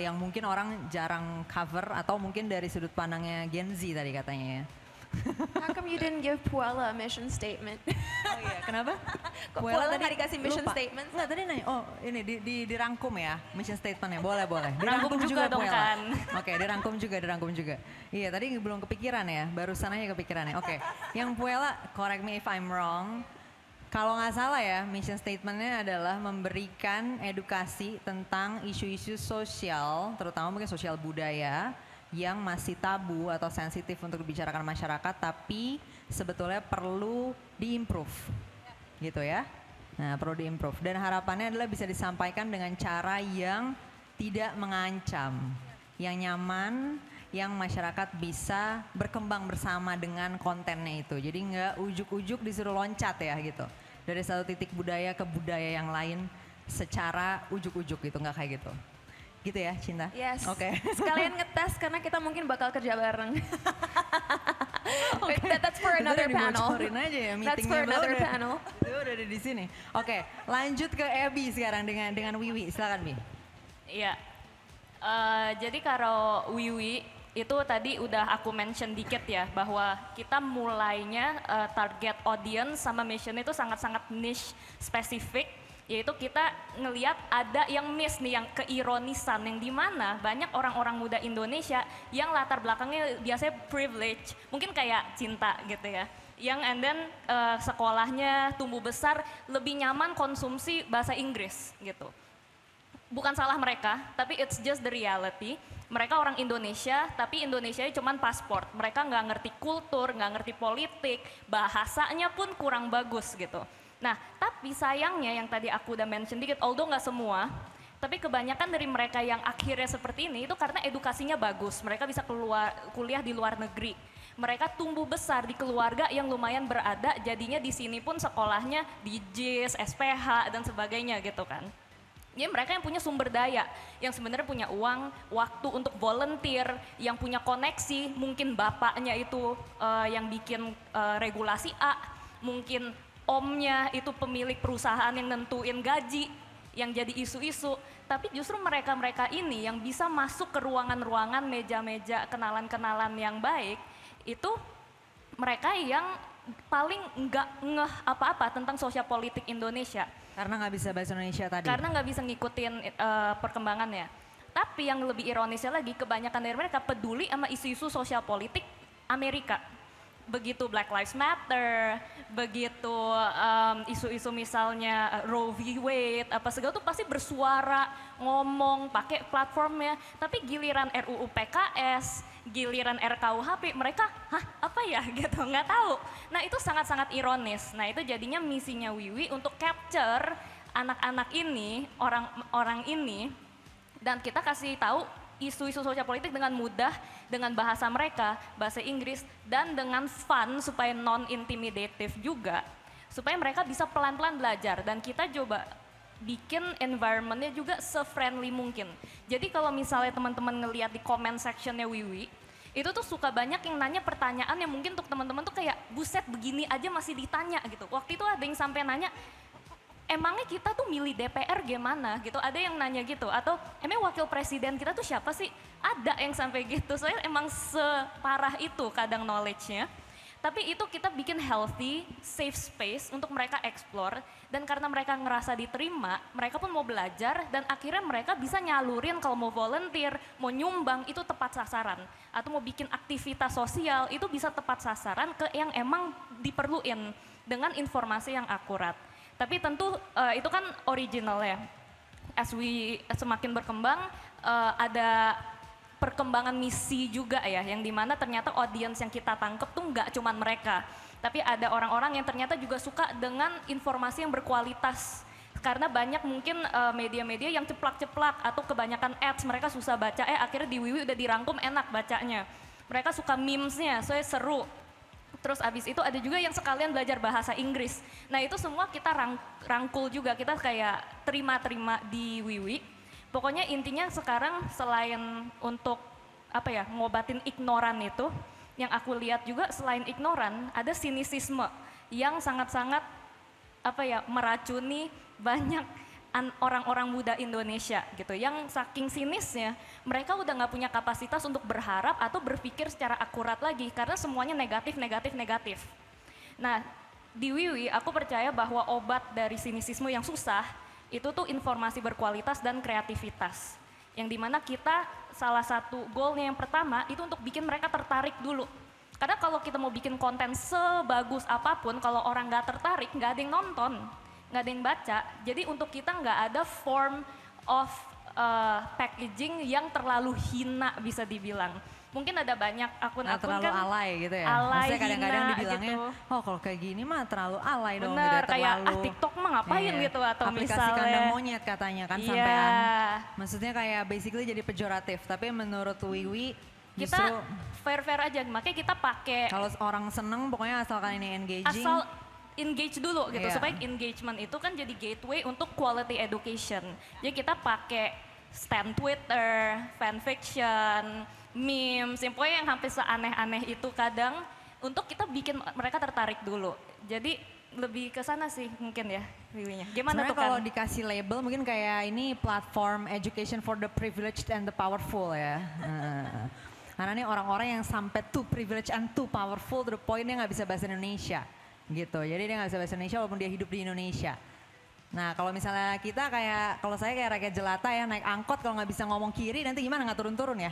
yang mungkin orang jarang cover atau mungkin dari sudut pandangnya Gen Z tadi katanya ya. How come you didn't give Puella a mission statement? Oh iya, kenapa? Kok Puella nggak dikasih mission lupa. statement? Enggak, tadi nanya, oh ini dirangkum ya mission statementnya, boleh. Rangkum juga dong, Puella. kan. Oke, dirangkum juga. Iya, tadi belum kepikiran ya, barusan aja kepikirannya. Oke, yang Puella, correct me if I'm wrong, kalau nggak salah ya, mission statementnya adalah memberikan edukasi tentang isu-isu sosial, terutama mungkin sosial budaya, yang masih tabu atau sensitif untuk dibicarakan masyarakat, tapi sebetulnya perlu diimprove, gitu ya. Nah, perlu diimprove. Dan harapannya adalah bisa disampaikan dengan cara yang tidak mengancam, yang nyaman, yang masyarakat bisa berkembang bersama dengan kontennya itu. Jadi nggak ujuk-ujuk disuruh loncat ya gitu. Dari satu titik budaya ke budaya yang lain secara ujuk-ujuk gitu, nggak kayak gitu. Gitu ya, Cinta? Yes. Oke. Sekalian ngetes karena kita mungkin bakal kerja bareng. That's for Itu another udah panel. dibocorin aja ya That's meetingnya. for another udah, panel. udah ada di sini. Oke, lanjut ke Abby sekarang dengan Wiwi. Silakan Bi. Iya. Jadi kalau Wiwi itu tadi udah aku mention dikit ya bahwa kita mulainya target audience sama mission itu sangat-sangat niche spesifik, yaitu kita ngelihat ada yang miss nih, yang keironisan yang dimana banyak orang-orang muda Indonesia yang latar belakangnya biasanya privilege, mungkin kayak Cinta gitu ya, yang and then sekolahnya tumbuh besar lebih nyaman konsumsi bahasa Inggris gitu. Bukan salah mereka, tapi it's just the reality. Mereka orang Indonesia, tapi Indonesia cuman paspor. Mereka nggak ngerti kultur, nggak ngerti politik, bahasanya pun kurang bagus gitu. Nah, tapi sayangnya yang tadi aku udah mention dikit, although nggak semua, tapi kebanyakan dari mereka yang akhirnya seperti ini itu karena edukasinya bagus. Mereka bisa kuliah di luar negeri. Mereka tumbuh besar di keluarga yang lumayan berada, jadinya di sini pun sekolahnya di JIS, SPH, dan sebagainya gitu kan. Ya, mereka yang punya sumber daya, yang sebenarnya punya uang, waktu untuk volunteer, yang punya koneksi, mungkin bapaknya itu yang bikin regulasi A, mungkin omnya itu pemilik perusahaan yang nentuin gaji, yang jadi isu-isu. Tapi justru mereka-mereka ini yang bisa masuk ke ruangan-ruangan, meja-meja, kenalan-kenalan yang baik, itu mereka yang paling nggak ngeh apa-apa tentang sosial politik Indonesia. Karena nggak bisa bahasa Indonesia tadi. Karena nggak bisa ngikutin perkembangannya. Tapi yang lebih ironisnya lagi, kebanyakan dari mereka peduli sama isu-isu sosial politik Amerika. Begitu Black Lives Matter, begitu isu-isu misalnya Roe v. Wade, apa segala tuh pasti bersuara, ngomong, pakai platformnya. Tapi giliran RUU PKS, giliran RKUHP mereka, hah apa ya gitu, nggak tahu. Nah itu sangat-sangat ironis. Nah itu jadinya misinya Wiwi untuk capture anak-anak ini, orang-orang ini, dan kita kasih tahu isu-isu sosial politik dengan mudah, dengan bahasa mereka, bahasa Inggris, dan dengan fun supaya non-intimidative juga, supaya mereka bisa pelan-pelan belajar. Dan kita coba bikin environmentnya juga se-friendly mungkin. Jadi kalau misalnya teman-teman ngelihat di comment sectionnya Wiwi, itu tuh suka banyak yang nanya pertanyaan yang mungkin untuk teman-teman tuh kayak buset begini aja masih ditanya gitu. Waktu itu ada yang sampai nanya, emangnya kita tuh milih DPR gimana gitu, ada yang nanya gitu. Atau emang wakil presiden kita tuh siapa sih? Ada yang sampai gitu, soalnya emang separah itu kadang knowledge-nya. Tapi itu kita bikin healthy, safe space untuk mereka explore. Dan karena mereka ngerasa diterima, mereka pun mau belajar dan akhirnya mereka bisa nyalurin kalau mau volunteer, mau nyumbang itu tepat sasaran. Atau mau bikin aktivitas sosial itu bisa tepat sasaran ke yang emang diperluin dengan informasi yang akurat. Tapi tentu itu kan original ya. As we semakin berkembang ada perkembangan misi juga ya, yang dimana ternyata audience yang kita tangkep tuh nggak cuman mereka, tapi ada orang-orang yang ternyata juga suka dengan informasi yang berkualitas. Karena banyak mungkin media-media yang ceplak-ceplak atau kebanyakan ads mereka susah baca, akhirnya di Wiwi udah dirangkum enak bacanya. Mereka suka memesnya, soalnya seru. Terus abis itu ada juga yang sekalian belajar bahasa Inggris. Nah itu semua kita rangkul juga, kita kayak terima-terima di Wiwi. Pokoknya intinya sekarang selain untuk apa ya, ngobatin ignoran itu, yang aku lihat juga selain ignoran ada sinisisme yang sangat-sangat apa ya, meracuni banyak orang-orang muda Indonesia gitu, yang saking sinisnya mereka udah nggak punya kapasitas untuk berharap atau berpikir secara akurat lagi karena semuanya negatif. Nah di Wiwi aku percaya bahwa obat dari sinisisme yang susah itu tuh informasi berkualitas dan kreativitas. Yang dimana kita salah satu goalnya yang pertama itu untuk bikin mereka tertarik dulu. Karena kalau kita mau bikin konten sebagus apapun, kalau orang nggak tertarik, nggak ada yang nonton, nggak ada yang baca. Jadi untuk kita nggak ada form of packaging yang terlalu hina bisa dibilang. Mungkin ada banyak akun-akun terlalu kan alay gitu ya. alay, Maksudnya kadang-kadang hina dibilangnya, gitu. oh kalau kayak gini mah terlalu alay dong. Bener, gitu, kayak terlalu, TikTok mah ngapain iya, gitu, atau aplikasi misalnya kandang monyet katanya kan Iya. sampean. Maksudnya kayak basically jadi pejoratif. Tapi menurut Wiwi kita justru fair-fair aja, makanya kita pakai kalau orang seneng pokoknya asalkan ini engaging. asal engage dulu gitu, Iya. supaya engagement itu kan jadi gateway untuk quality education. Jadi kita pakai stand Twitter, fanfiction, memes, yang pokoknya yang hampir seaneh-aneh itu kadang untuk kita bikin mereka tertarik dulu. Jadi lebih ke sana sih mungkin ya Wiwinya. Gimana Sebenarnya tuh kan? kalau dikasih label mungkin kayak ini platform education for the privileged and the powerful ya. Karena ini orang-orang yang sampai too privileged and too powerful to the point dia nggak bisa bahasa Indonesia gitu. Jadi dia nggak bisa bahasa Indonesia walaupun dia hidup di Indonesia. Nah kalau misalnya kita kayak, kalau saya kayak rakyat jelata ya, naik angkot kalau nggak bisa ngomong kiri nanti gimana, nggak turun-turun ya.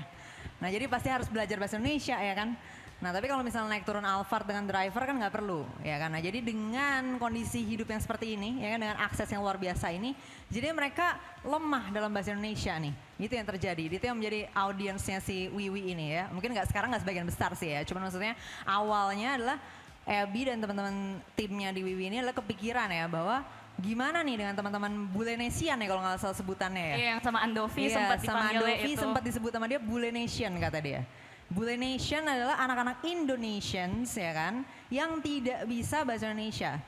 Nah jadi pasti harus belajar bahasa Indonesia ya kan. Nah tapi kalau misalnya naik turun Alphard dengan driver kan nggak perlu ya kan. Nah jadi dengan kondisi hidup yang seperti ini ya kan, dengan akses yang luar biasa ini, jadi mereka lemah dalam bahasa Indonesia nih. Itu yang terjadi, itu yang menjadi audiensnya si Wiwi ini ya. Mungkin sekarang nggak sebagian besar sih ya, cuman maksudnya awalnya adalah Abby dan teman-teman timnya di Wiwi ini adalah kepikiran ya bahwa gimana nih dengan teman-teman Bulenesian ya kalau nggak salah sebutannya ya. Iya, yang sama Andovi Iya, sempat sama dipanggilnya Andovi itu. sempat disebut sama dia Bulenation kata dia. Bulenation adalah anak-anak Indonesians ya kan yang tidak bisa bahasa Indonesia.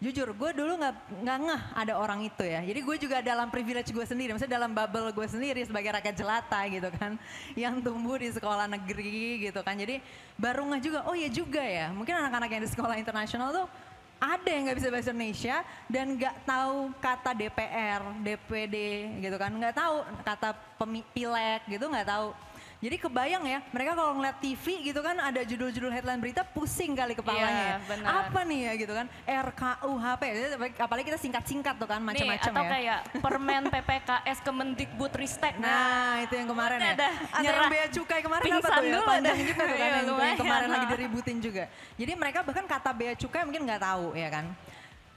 Jujur, gue dulu nggak ngeh ada orang itu ya. Jadi gue juga dalam privilege gue sendiri, maksudnya dalam bubble gue sendiri sebagai rakyat jelata gitu kan, yang tumbuh di sekolah negeri gitu kan. Jadi baru ngeh juga, oh ya juga ya. Mungkin anak-anak yang di sekolah internasional tuh ada yang nggak bisa bahasa Indonesia dan nggak tahu kata DPR, DPD gitu kan, nggak tahu kata pileg gitu, nggak tahu. Jadi kebayang ya, mereka kalau ngeliat TV gitu kan ada judul-judul headline berita pusing kali kepalanya. Iya, benar. Apa nih ya gitu kan, RKUHP, apalagi kita singkat-singkat tuh kan Nih, macam-macam atau ya. kayak Permen PPKS Kemendikbudristek. Nah itu yang kemarin ya. Ada Ada yang bea cukai kemarin apa pingsan tuh ya, dulu panjang ada. juga tuh kan Iya, yang lumayan. kemarin lagi diributin juga. Jadi mereka bahkan kata bea cukai mungkin nggak tahu ya kan.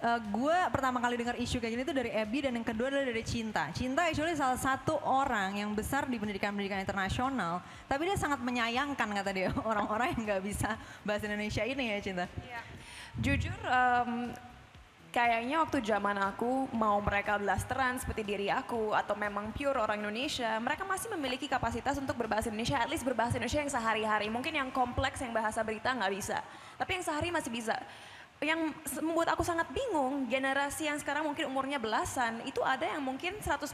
gue pertama kali dengar isu kayak gini tuh dari Abby, dan yang kedua adalah dari Cinta. Cinta actually salah satu orang yang besar di pendidikan internasional, tapi dia sangat menyayangkan kata dia orang-orang yang nggak bisa bahasa Indonesia ini ya Cinta. Jujur, kayaknya waktu zaman aku mau mereka blasteran seperti diri aku atau memang pure orang Indonesia, mereka masih memiliki kapasitas untuk berbahasa Indonesia, at least berbahasa Indonesia yang sehari-hari. Mungkin yang kompleks, yang bahasa berita nggak bisa, tapi yang sehari masih bisa. Yang membuat aku sangat bingung, generasi yang sekarang mungkin umurnya belasan, itu ada yang mungkin 100%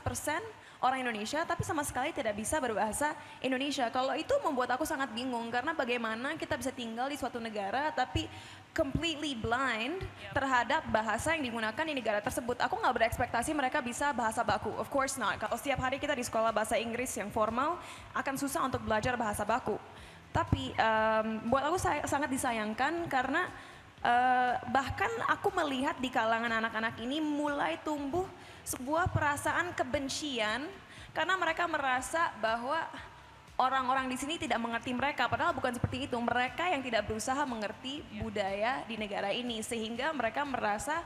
orang Indonesia tapi sama sekali tidak bisa berbahasa Indonesia. Kalau itu membuat aku sangat bingung, karena bagaimana kita bisa tinggal di suatu negara tapi completely blind terhadap bahasa yang digunakan di negara tersebut. Aku nggak berekspektasi mereka bisa bahasa baku, of course not. Kalau setiap hari kita di sekolah bahasa Inggris yang formal, akan susah untuk belajar bahasa baku. Tapi buat aku sangat disayangkan karena bahkan aku melihat di kalangan anak-anak ini mulai tumbuh sebuah perasaan kebencian karena mereka merasa bahwa orang-orang di sini tidak mengerti mereka, padahal bukan seperti itu. Mereka yang tidak berusaha mengerti budaya di negara ini sehingga mereka merasa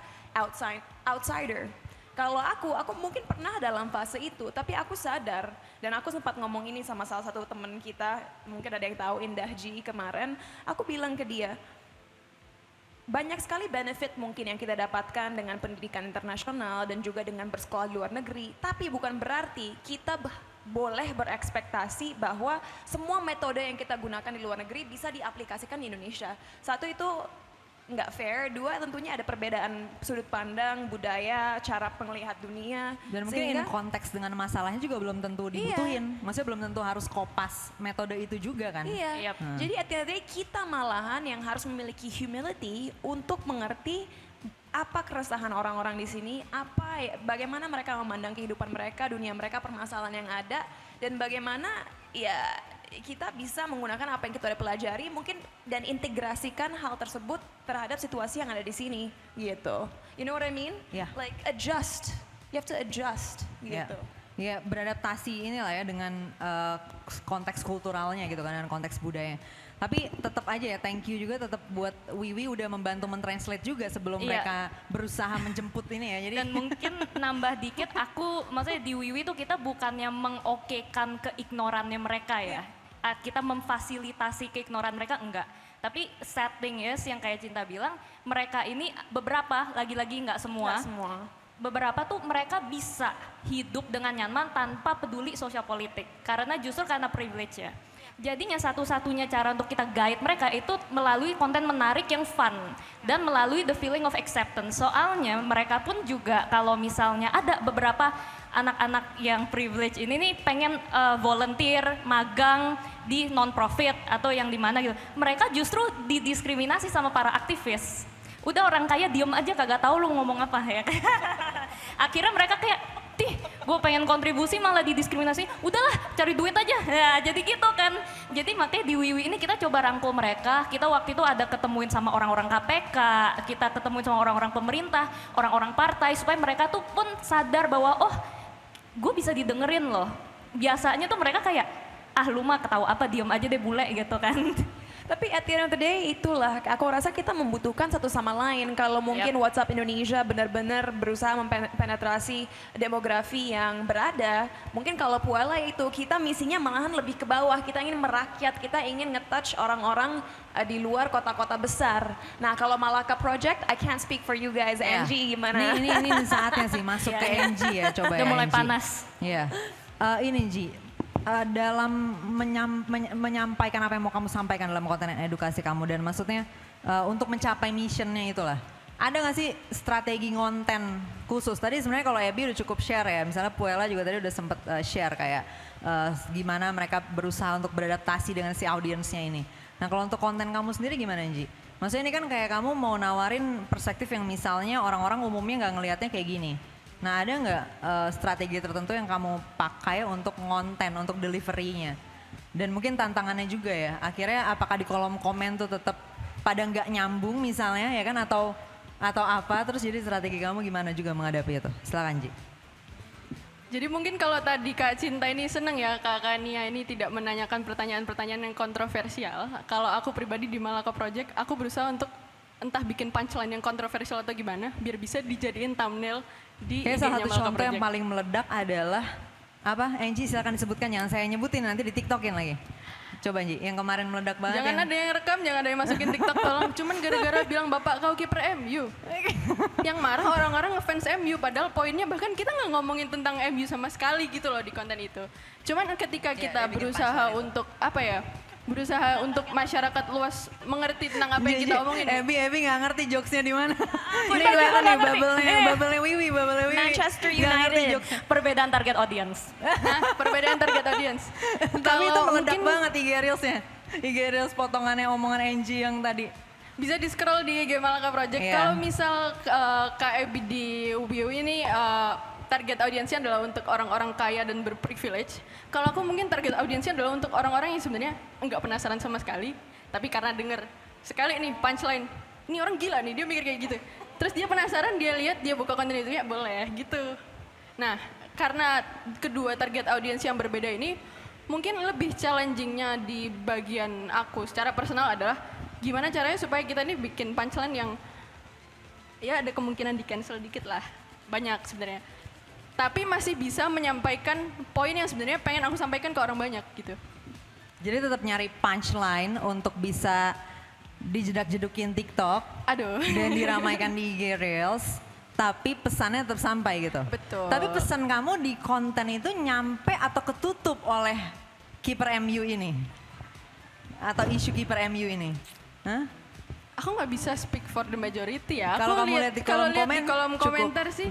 outsider. Kalau aku mungkin pernah dalam fase itu, tapi aku sadar dan aku sempat ngomong ini sama salah satu teman kita, mungkin ada yang tahu, Indah Ji kemarin, aku bilang ke dia, banyak sekali benefit mungkin yang kita dapatkan dengan pendidikan internasional dan juga dengan bersekolah di luar negeri, tapi bukan berarti kita boleh berekspektasi bahwa semua metode yang kita gunakan di luar negeri bisa diaplikasikan di Indonesia. Satu, itu nggak fair. Dua, tentunya ada perbedaan sudut pandang, budaya, cara melihat dunia. Dan mungkin in konteks dengan masalahnya juga belum tentu dibutuhin. Maksudnya belum tentu harus kopas metode itu juga kan. Iya, jadi at the end of the day kita malahan yang harus memiliki humility untuk mengerti apa keresahan orang-orang di sini, bagaimana mereka memandang kehidupan mereka, dunia mereka, permasalahan yang ada, dan bagaimana ya kita bisa menggunakan apa yang kita udah pelajari mungkin dan integrasikan hal tersebut terhadap situasi yang ada di sini gitu. You know what I mean? Yeah. Like adjust. You have to adjust gitu. Ya beradaptasi inilah ya dengan konteks kulturalnya gitu kan, dan konteks budaya. Tapi tetap aja ya, thank you juga tetap buat Wiwi udah membantu mentranslate juga sebelum mereka berusaha menjemput ini ya. Jadi dan mungkin nambah dikit, maksudnya di Wiwi tuh kita bukannya mengokekan keignorannya mereka ya. Kita memfasilitasi keignoran mereka, enggak. Tapi setting yang kayak Cinta bilang, mereka ini beberapa, lagi-lagi enggak semua. Nggak semua. Beberapa tuh mereka bisa hidup dengan nyaman tanpa peduli sosial politik. Karena justru karena privilege ya. Jadinya satu-satunya cara untuk kita guide mereka itu melalui konten menarik yang fun. Dan melalui the feeling of acceptance. Soalnya mereka pun juga kalau misalnya ada beberapa anak-anak yang privilege ini nih pengen volunteer, magang di non-profit atau yang di mana gitu. Mereka justru didiskriminasi sama para aktivis. Udah orang kaya diem aja kagak tahu lu ngomong apa ya. Akhirnya mereka kayak, gue pengen kontribusi malah didiskriminasi. Udahlah cari duit aja. Ya jadi gitu kan. Jadi makanya di Wiwi ini kita coba rangkul mereka. Kita waktu itu ada ketemuin sama orang-orang KPK, kita ketemuin sama orang-orang pemerintah, orang-orang partai supaya mereka tuh pun sadar bahwa gue bisa didengerin loh. Biasanya tuh mereka kayak, lu mah ketawa apa, diem aja deh bule gitu kan. Tapi at the end of the day itulah, aku rasa kita membutuhkan satu sama lain. Kalau mungkin WhatsApp Indonesia benar-benar berusaha mempenetrasi demografi yang berada, mungkin kalau Puala itu kita misinya malahan lebih ke bawah, kita ingin merakyat, kita ingin nge-touch orang-orang di luar kota-kota besar. Nah kalau Malaka Project, I can't speak for you guys. Angie gimana? Ini saatnya sih masuk ke Angie ya, coba Udah ya mulai Angie. panas. Iya. Ini Ji, dalam menyampaikan apa yang mau kamu sampaikan dalam konten edukasi kamu, dan maksudnya untuk mencapai missionnya itulah, ada nggak sih strategi konten khusus? Tadi sebenarnya kalau Abby udah cukup share ya, misalnya Puella juga tadi udah sempet share kayak gimana mereka berusaha untuk beradaptasi dengan si audiensnya ini. Nah kalau untuk konten kamu sendiri gimana Ji? Maksudnya ini kan kayak kamu mau nawarin perspektif yang misalnya orang-orang umumnya nggak ngelihatnya kayak gini. Nah ada nggak strategi tertentu yang kamu pakai untuk konten, untuk delivery-nya? Dan mungkin tantangannya juga ya, akhirnya apakah di kolom komen tuh tetap pada nggak nyambung misalnya ya kan, atau apa, terus jadi strategi kamu gimana juga menghadapi itu? Silakan Ji. Jadi mungkin kalau tadi Kak Cinta ini seneng ya Kak Nia ini tidak menanyakan pertanyaan-pertanyaan yang kontroversial. Kalau aku pribadi di Malaka Project, aku berusaha untuk entah bikin punchline yang kontroversial atau gimana, biar bisa dijadiin thumbnail di Kayak salah IG-nya satu Malaka contoh yang Project. paling meledak adalah apa? Angie silakan disebutkan, jangan saya nyebutin nanti di TikTokin lagi. Coba Angie, yang kemarin meledak banget. Jangan ada yang rekam, jangan ada yang masukin TikTok tolong. Cuman gara-gara bilang bapak kau kiper MU. Yang marah orang-orang ngefans MU, padahal poinnya bahkan kita nggak ngomongin tentang MU sama sekali gitu loh di konten itu. Cuman ketika kita dia bikin berusaha punchline untuk apa ya? Berusaha untuk masyarakat luas mengerti tentang apa yang kita omongin. Ebi nggak ngerti jokesnya di mana. Ini kita kelihatan nih nggak ngerti. bubble-nya Wiwi. Manchester Nggak ngerti United. jokesnya. Perbedaan target audience. Nah, perbedaan target audience. Tapi itu Kalau meledak mungkin banget IG Reels-nya. IG Reels potongannya omongan Angie yang tadi. bisa di scroll di IG Malaka Project. Iya. Kalau misal Kak Ebi di UBU ini target audiensnya adalah untuk orang-orang kaya dan berprivilege. Kalau aku mungkin target audiensnya adalah untuk orang-orang yang sebenarnya enggak penasaran sama sekali, tapi karena denger sekali nih punchline, ini orang gila nih, dia mikir kayak gitu. Terus dia penasaran, dia lihat, dia buka konten itu, ya boleh gitu. Nah, karena kedua target audiens yang berbeda ini, mungkin lebih challengingnya di bagian aku secara personal adalah gimana caranya supaya kita ini bikin punchline yang ya ada kemungkinan di cancel dikit lah, banyak sebenarnya. Tapi masih bisa menyampaikan poin yang sebenarnya pengen aku sampaikan ke orang banyak gitu. Jadi tetap nyari punchline untuk bisa dijedak-jedukin TikTok Aduh. dan diramaikan di IG Reels, tapi pesannya tetap sampai gitu. Betul. Tapi pesan kamu di konten itu nyampe atau ketutup oleh kiper MU ini? Atau isu kiper MU ini? Hah? Aku nggak bisa speak for the majority ya. Kalau Aku kamu lihat di kolom kalau lihat komen, di kolom cukup. komentar sih,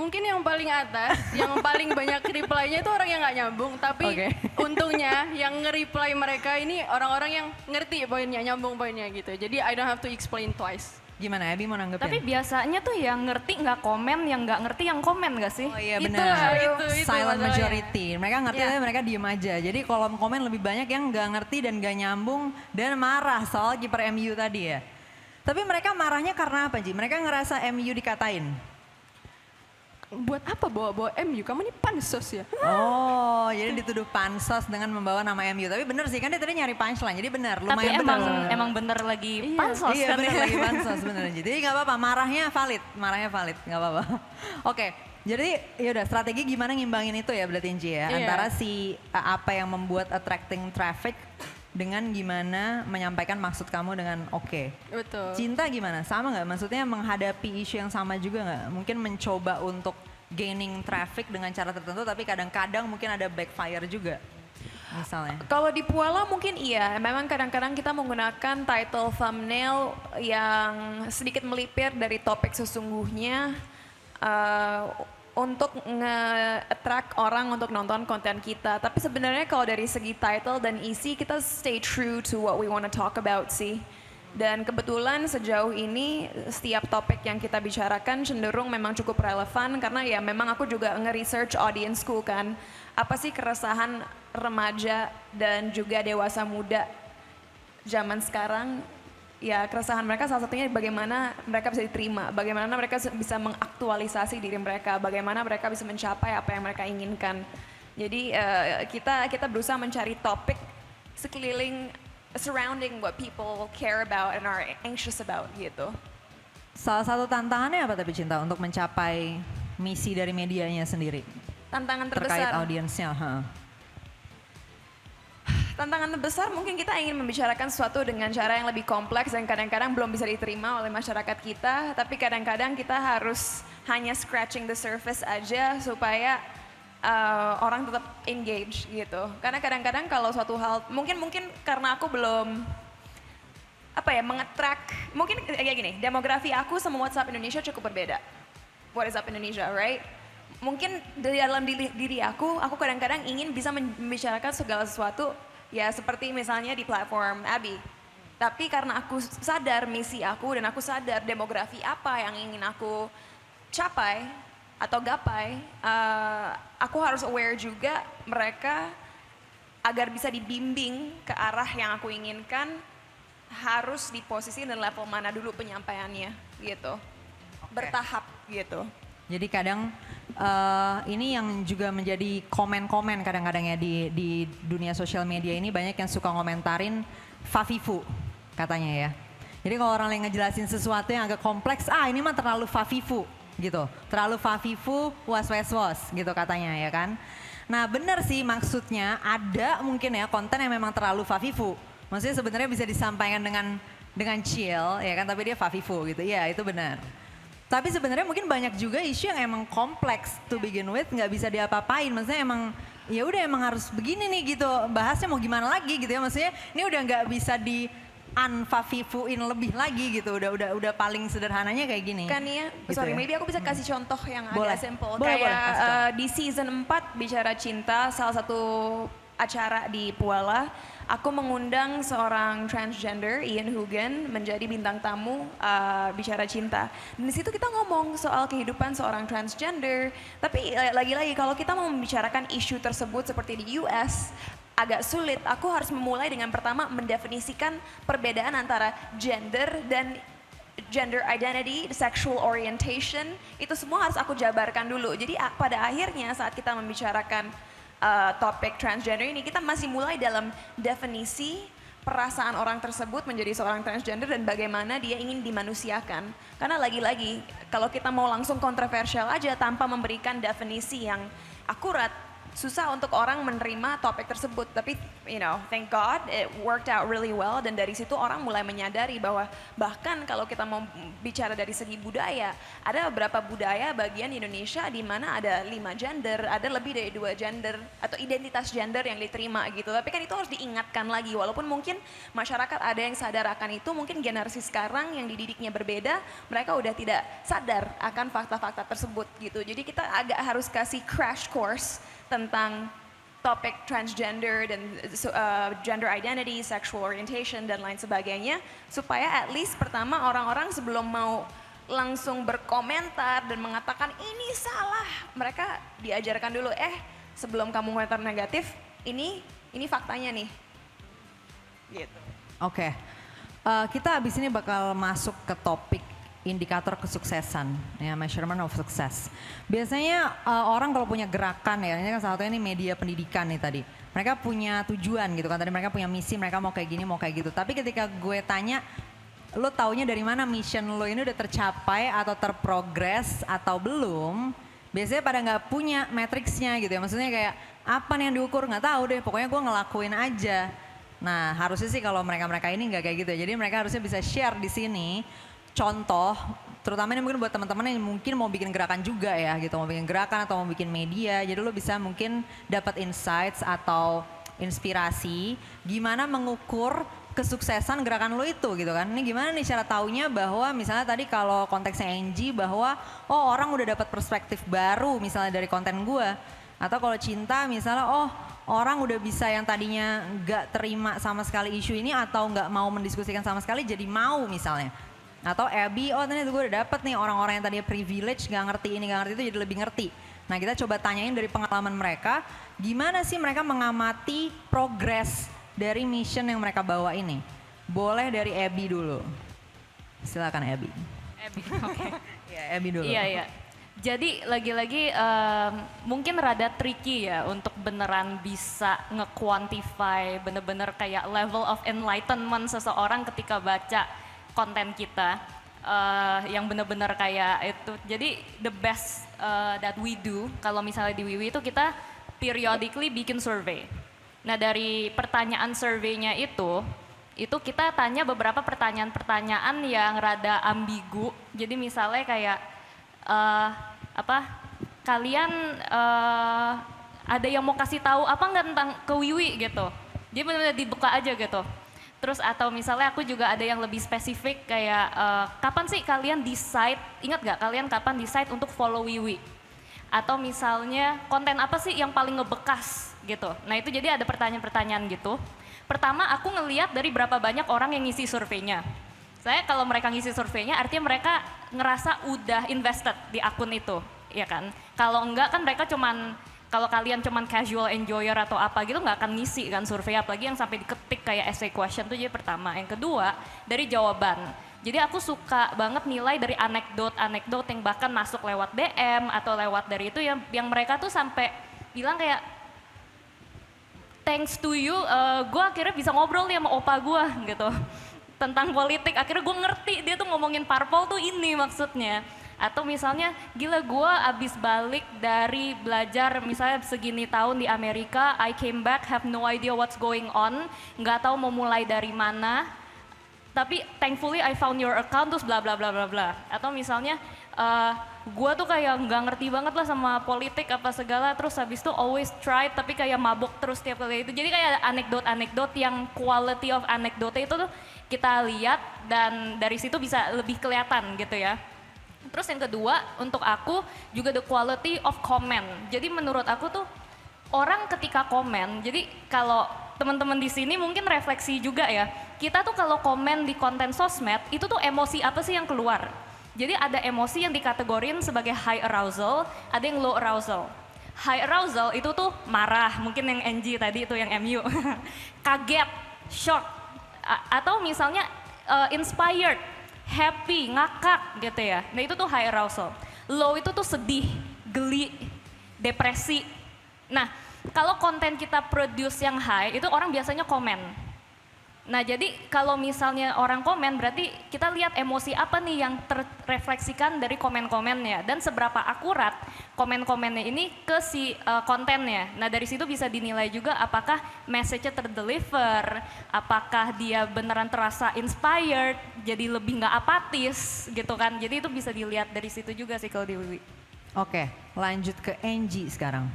mungkin yang paling atas, yang paling banyak reply-nya itu orang yang nggak nyambung. Tapi Oke. untungnya yang nge-reply mereka ini orang-orang yang ngerti poinnya, nyambung poinnya gitu. Jadi I don't have to explain twice. Gimana Abby mau nanggepin? Tapi biasanya tuh yang ngerti nggak komen, yang nggak ngerti yang komen gak sih? Oh iya Itu benar. lah, itu Silent masalahnya. majority. Mereka ngerti Iya. tapi mereka diem aja. Jadi kolom komen lebih banyak yang nggak ngerti dan nggak nyambung dan marah soal kiper MU tadi ya. Tapi mereka marahnya karena apa Ji? Mereka ngerasa MU dikatain. Buat apa bawa-bawa MU? Kamu ini pansos ya? Oh, jadi dituduh pansos dengan membawa nama MU. Tapi bener sih kan dia tadi nyari punchline. Jadi benar, Tapi lumayan benar. emang bener lagi pansos Iya kan bener ya? lagi pansos bener. Jadi nggak apa-apa, marahnya valid nggak apa-apa. Oke, jadi yaudah strategi gimana ngimbangin itu ya berarti Inci ya. Iya. Antara si apa yang membuat attracting traffic dengan gimana menyampaikan maksud kamu dengan oke. Betul. Cinta gimana? Sama nggak? Maksudnya menghadapi isu yang sama juga nggak? Mungkin mencoba untuk gaining traffic dengan cara tertentu tapi kadang-kadang mungkin ada backfire juga. Misalnya. Kalau di Puala mungkin iya, memang kadang-kadang kita menggunakan title thumbnail yang sedikit melipir dari topik sesungguhnya untuk nge-attract orang untuk nonton konten kita. Tapi sebenarnya kalau dari segi title dan isi kita stay true to what we want to talk about sih. Dan kebetulan sejauh ini setiap topik yang kita bicarakan cenderung memang cukup relevan karena ya memang aku juga nge-research audiensku kan. Apa sih keresahan remaja dan juga dewasa muda zaman sekarang? Ya keresahan mereka salah satunya bagaimana mereka bisa diterima, bagaimana mereka bisa mengaktualisasi diri mereka, bagaimana mereka bisa mencapai apa yang mereka inginkan. Jadi kita berusaha mencari topik sekeliling, surrounding what people care about and are anxious about gitu. Salah satu tantangannya apa tapi Cinta untuk mencapai misi dari medianya sendiri? Tantangan Terkait terbesar. audiensnya. Tantangan terbesar mungkin kita ingin membicarakan sesuatu dengan cara yang lebih kompleks dan kadang-kadang belum bisa diterima oleh masyarakat kita, tapi kadang-kadang kita harus hanya scratching the surface aja supaya orang tetap engage gitu. Karena kadang-kadang kalau suatu hal, mungkin karena aku belum mengattract, mungkin kayak gini, demografi aku sama WhatsApp Indonesia cukup berbeda. What is up Indonesia, right? Mungkin dari dalam diri aku kadang-kadang ingin bisa membicarakan segala sesuatu ya seperti misalnya di platform Abby. Tapi karena aku sadar misi aku dan aku sadar demografi apa yang ingin aku capai atau gapai, aku harus aware juga mereka agar bisa dibimbing ke arah yang aku inginkan harus di posisi dan level mana dulu penyampaiannya gitu. Bertahap gitu. Jadi kadang ini yang juga menjadi komen-komen kadang-kadang ya di dunia sosial media ini banyak yang suka ngomentarin Fafifu katanya ya. Jadi kalau orang yang ngejelasin sesuatu yang agak kompleks, ini mah terlalu fafifu gitu. Terlalu fafifu, was-was-was gitu katanya ya kan. Nah benar sih maksudnya ada mungkin ya konten yang memang terlalu fafifu. Maksudnya sebenarnya bisa disampaikan dengan chill ya kan, tapi dia fafifu gitu. Iya itu benar. Tapi sebenarnya mungkin banyak juga isu yang emang kompleks to begin with, nggak bisa diapa-apain. Maksudnya emang ya udah emang harus begini nih gitu. Bahasnya mau gimana lagi gitu ya. Maksudnya ini udah nggak bisa di unfafifuin lebih lagi gitu, udah paling sederhananya kayak gini. Kan ya, gitu sorry, ya. maybe aku bisa kasih contoh yang Boleh. agak simple. Boleh, Kayak kasih contoh. di season 4 Bicara Cinta, salah satu acara di Puala, aku mengundang seorang transgender, Ian Hugen, menjadi bintang tamu Bicara Cinta. Dan di situ kita ngomong soal kehidupan seorang transgender. Tapi lagi-lagi kalau kita mau membicarakan isu tersebut seperti di US, agak sulit. Aku harus memulai dengan pertama mendefinisikan perbedaan antara gender dan gender identity, sexual orientation, itu semua harus aku jabarkan dulu. Jadi pada akhirnya saat kita membicarakan topik transgender ini, kita masih mulai dalam definisi perasaan orang tersebut menjadi seorang transgender dan bagaimana dia ingin dimanusiakan. Karena lagi-lagi kalau kita mau langsung kontroversial aja tanpa memberikan definisi yang akurat, susah untuk orang menerima topik tersebut. Tapi thank God it worked out really well, dan dari situ orang mulai menyadari bahwa bahkan kalau kita mau bicara dari segi budaya, ada beberapa budaya bagian Indonesia di mana ada 5 gender, ada lebih dari 2 gender atau identitas gender yang diterima gitu. Tapi kan itu harus diingatkan lagi, walaupun mungkin masyarakat ada yang sadar akan itu, mungkin generasi sekarang yang dididiknya berbeda, mereka udah tidak sadar akan fakta-fakta tersebut gitu. Jadi kita agak harus kasih crash course tentang topik transgender dan gender identity, sexual orientation dan lain sebagainya, supaya at least pertama orang-orang sebelum mau langsung berkomentar dan mengatakan ini salah, mereka diajarkan dulu, sebelum kamu komentar negatif, ini faktanya nih. Gitu. Oke. Kita abis ini bakal masuk ke topik indikator kesuksesan, ya, measurement of success. Biasanya orang kalau punya gerakan ya, ini kan salah satunya ini media pendidikan nih tadi. Mereka punya tujuan gitu kan, tadi mereka punya misi, mereka mau kayak gini, mau kayak gitu. Tapi ketika gue tanya, lo taunya dari mana mission lo ini udah tercapai atau terprogres atau belum? Biasanya pada nggak punya matriksnya gitu ya, maksudnya kayak apa nih yang diukur, nggak tahu deh, pokoknya gue ngelakuin aja. Nah harusnya sih kalau mereka-mereka ini nggak kayak gitu ya, jadi mereka harusnya bisa share di sini contoh, terutama ini mungkin buat teman-teman yang mungkin mau bikin gerakan juga ya gitu, mau bikin gerakan atau mau bikin media, jadi lo bisa mungkin dapat insights atau inspirasi gimana mengukur kesuksesan gerakan lo itu gitu kan. Ini gimana nih cara taunya bahwa misalnya tadi kalau konteksnya Angie bahwa orang udah dapat perspektif baru misalnya dari konten gue, atau kalau Cinta misalnya orang udah bisa yang tadinya nggak terima sama sekali isu ini atau nggak mau mendiskusikan sama sekali jadi mau misalnya. Atau Abby, ternyata gue udah dapet nih orang-orang yang tadinya privilege, gak ngerti ini, gak ngerti itu jadi lebih ngerti. Nah kita coba tanyain dari pengalaman mereka, gimana sih mereka mengamati progres dari mission yang mereka bawa ini. Boleh dari Abby dulu. Silakan Abby. Abby, oke. Ya Abby dulu. Iya. Jadi lagi-lagi mungkin rada tricky ya untuk beneran bisa nge-quantify bener-bener kayak level of enlightenment seseorang ketika baca konten kita yang benar-benar kayak itu. Jadi the best that we do kalau misalnya di Wiwi itu kita periodically bikin survey. Nah dari pertanyaan surveinya itu kita tanya beberapa pertanyaan-pertanyaan yang rada ambigu. Jadi misalnya kayak kalian ada yang mau kasih tahu apa nggak tentang ke Wiwi gitu. Jadi benar-benar dibuka aja gitu. Terus atau misalnya aku juga ada yang lebih spesifik kayak kapan sih kalian decide, ingat gak kalian kapan decide untuk follow Wiwi? Atau misalnya konten apa sih yang paling ngebekas gitu. Nah itu jadi ada pertanyaan-pertanyaan gitu. Pertama aku ngeliat dari berapa banyak orang yang ngisi surveinya. Saya kalau mereka ngisi surveinya artinya mereka ngerasa udah invested di akun itu, ya kan? Kalau enggak kan mereka kalau kalian cuman casual enjoyer atau apa gitu nggak akan ngisi kan survei, apalagi yang sampai diketik kayak essay question tuh. Jadi pertama, yang kedua dari jawaban. Jadi aku suka banget nilai dari anekdot yang bahkan masuk lewat DM atau lewat dari itu yang mereka tuh sampai bilang kayak thanks to you, gue akhirnya bisa ngobrol nih sama opa gue gitu. tentang politik. Akhirnya gue ngerti dia tuh ngomongin parpol tuh ini maksudnya. Atau misalnya, gila gue abis balik dari belajar misalnya segini tahun di Amerika, I came back, have no idea what's going on, nggak tahu mau mulai dari mana. Tapi thankfully I found your account terus bla bla bla bla bla. Atau misalnya, gue tuh kayak nggak ngerti banget lah sama politik apa segala, terus habis itu always try tapi kayak mabok terus tiap kali itu. Jadi kayak anekdot-anekdot yang quality of anekdot itu tuh kita lihat dan dari situ bisa lebih kelihatan gitu ya. Terus yang kedua untuk aku juga the quality of comment. Jadi menurut aku tuh orang ketika komen, jadi kalau teman-teman di sini mungkin refleksi juga ya. Kita tuh kalau komen di konten sosmed itu tuh emosi apa sih yang keluar? Jadi ada emosi yang dikategorin sebagai high arousal, ada yang low arousal. High arousal itu tuh marah, mungkin yang NG tadi itu yang MU. Kaget, shock, atau misalnya inspired, happy, ngakak gitu ya. Nah itu tuh high arousal. Low itu tuh sedih, geli, depresi. Nah kalau konten kita produce yang high itu orang biasanya komen. Nah jadi kalau misalnya orang komen berarti kita lihat emosi apa nih yang terrefleksikan dari komen-komennya. Dan seberapa akurat komen-komennya ini ke si kontennya. Nah dari situ bisa dinilai juga apakah message-nya terdeliver, apakah dia beneran terasa inspired, jadi lebih nggak apatis gitu kan. Jadi itu bisa dilihat dari situ juga sih kalau di Wiwi. Oke, lanjut ke Angie sekarang.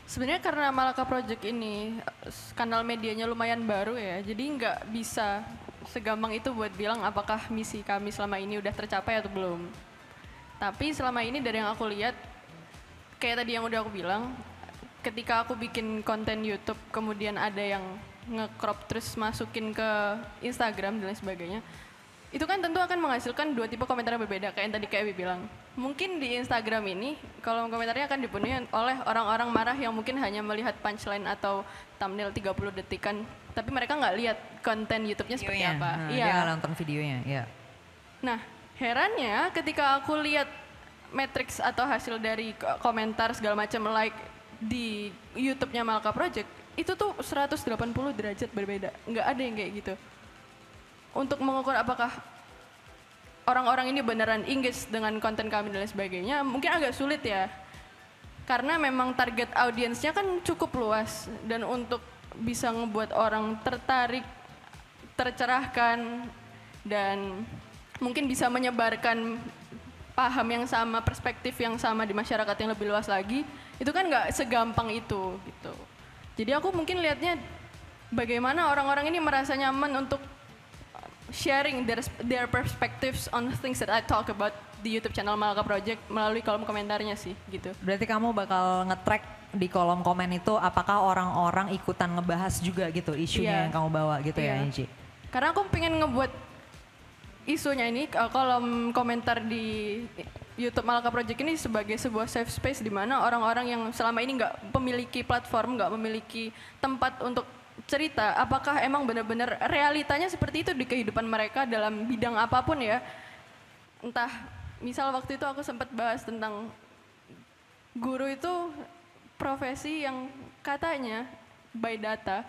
Sebenarnya karena Malaka Project ini kanal medianya lumayan baru ya, jadi nggak bisa segampang itu buat bilang apakah misi kami selama ini udah tercapai atau belum. Tapi selama ini dari yang aku lihat, kayak tadi yang udah aku bilang, ketika aku bikin konten YouTube kemudian ada yang nge-crop terus masukin ke Instagram dan lain sebagainya, itu kan tentu akan menghasilkan dua tipe komentar yang berbeda kayak yang tadi Kak Ewi bilang. Mungkin di Instagram ini kolom komentarnya akan dipenuhi oleh orang-orang marah yang mungkin hanya melihat punchline atau thumbnail 30 detikan, tapi mereka nggak lihat konten YouTube-nya seperti apa. Dia nggak nonton videonya, ya. Nah, herannya ketika aku lihat matrix atau hasil dari komentar segala macam like di YouTube-nya Malaka Project, itu tuh 180 derajat berbeda. Nggak ada yang kayak gitu. Untuk mengukur apakah orang-orang ini beneran engage dengan konten kami dan lain sebagainya, mungkin agak sulit ya. Karena memang target audiensnya kan cukup luas. Dan untuk bisa ngebuat orang tertarik, tercerahkan, dan mungkin bisa menyebarkan paham yang sama, perspektif yang sama di masyarakat yang lebih luas lagi, itu kan nggak segampang itu gitu. Jadi aku mungkin lihatnya bagaimana orang-orang ini merasa nyaman untuk sharing their perspectives on things that I talk about di YouTube channel Malaka Project melalui kolom komentarnya sih gitu. Berarti kamu bakal nge-track di kolom komen itu apakah orang-orang ikutan ngebahas juga gitu isunya yang kamu bawa gitu ya Angie? Karena aku pengen ngebuat isunya ini kolom komentar di YouTube Malaka Project ini sebagai sebuah safe space di mana orang-orang yang selama ini nggak memiliki platform, nggak memiliki tempat untuk cerita, apakah emang benar-benar realitanya seperti itu di kehidupan mereka dalam bidang apapun ya. Entah, misal waktu itu aku sempat bahas tentang guru itu profesi yang katanya by data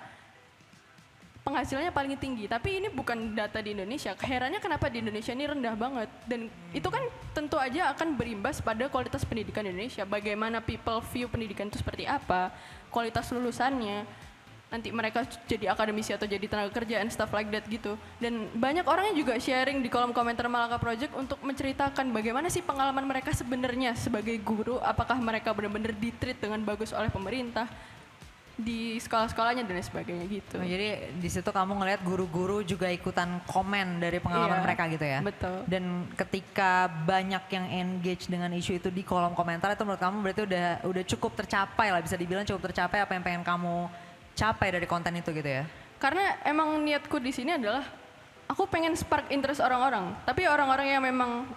penghasilannya paling tinggi, tapi ini bukan data di Indonesia. Herannya kenapa di Indonesia ini rendah banget, dan itu kan tentu aja akan berimbas pada kualitas pendidikan Indonesia. Bagaimana people view pendidikan itu seperti apa, kualitas lulusannya, nanti mereka jadi akademisi atau jadi tenaga kerja and stuff like that gitu. Dan banyak orang yang juga sharing di kolom komentar Malaka Project untuk menceritakan bagaimana sih pengalaman mereka sebenarnya sebagai guru, apakah mereka benar-benar ditreat dengan bagus oleh pemerintah di sekolah-sekolahnya dan lain sebagainya gitu. Oh, jadi di situ kamu ngelihat guru-guru juga ikutan komen dari pengalaman mereka gitu ya? Betul. Dan ketika banyak yang engage dengan isu itu di kolom komentar, itu menurut kamu berarti udah cukup tercapai lah, bisa dibilang cukup tercapai apa yang pengen kamu capai dari konten itu gitu ya? Karena emang niatku di sini adalah aku pengen spark interest orang-orang, tapi orang-orang yang memang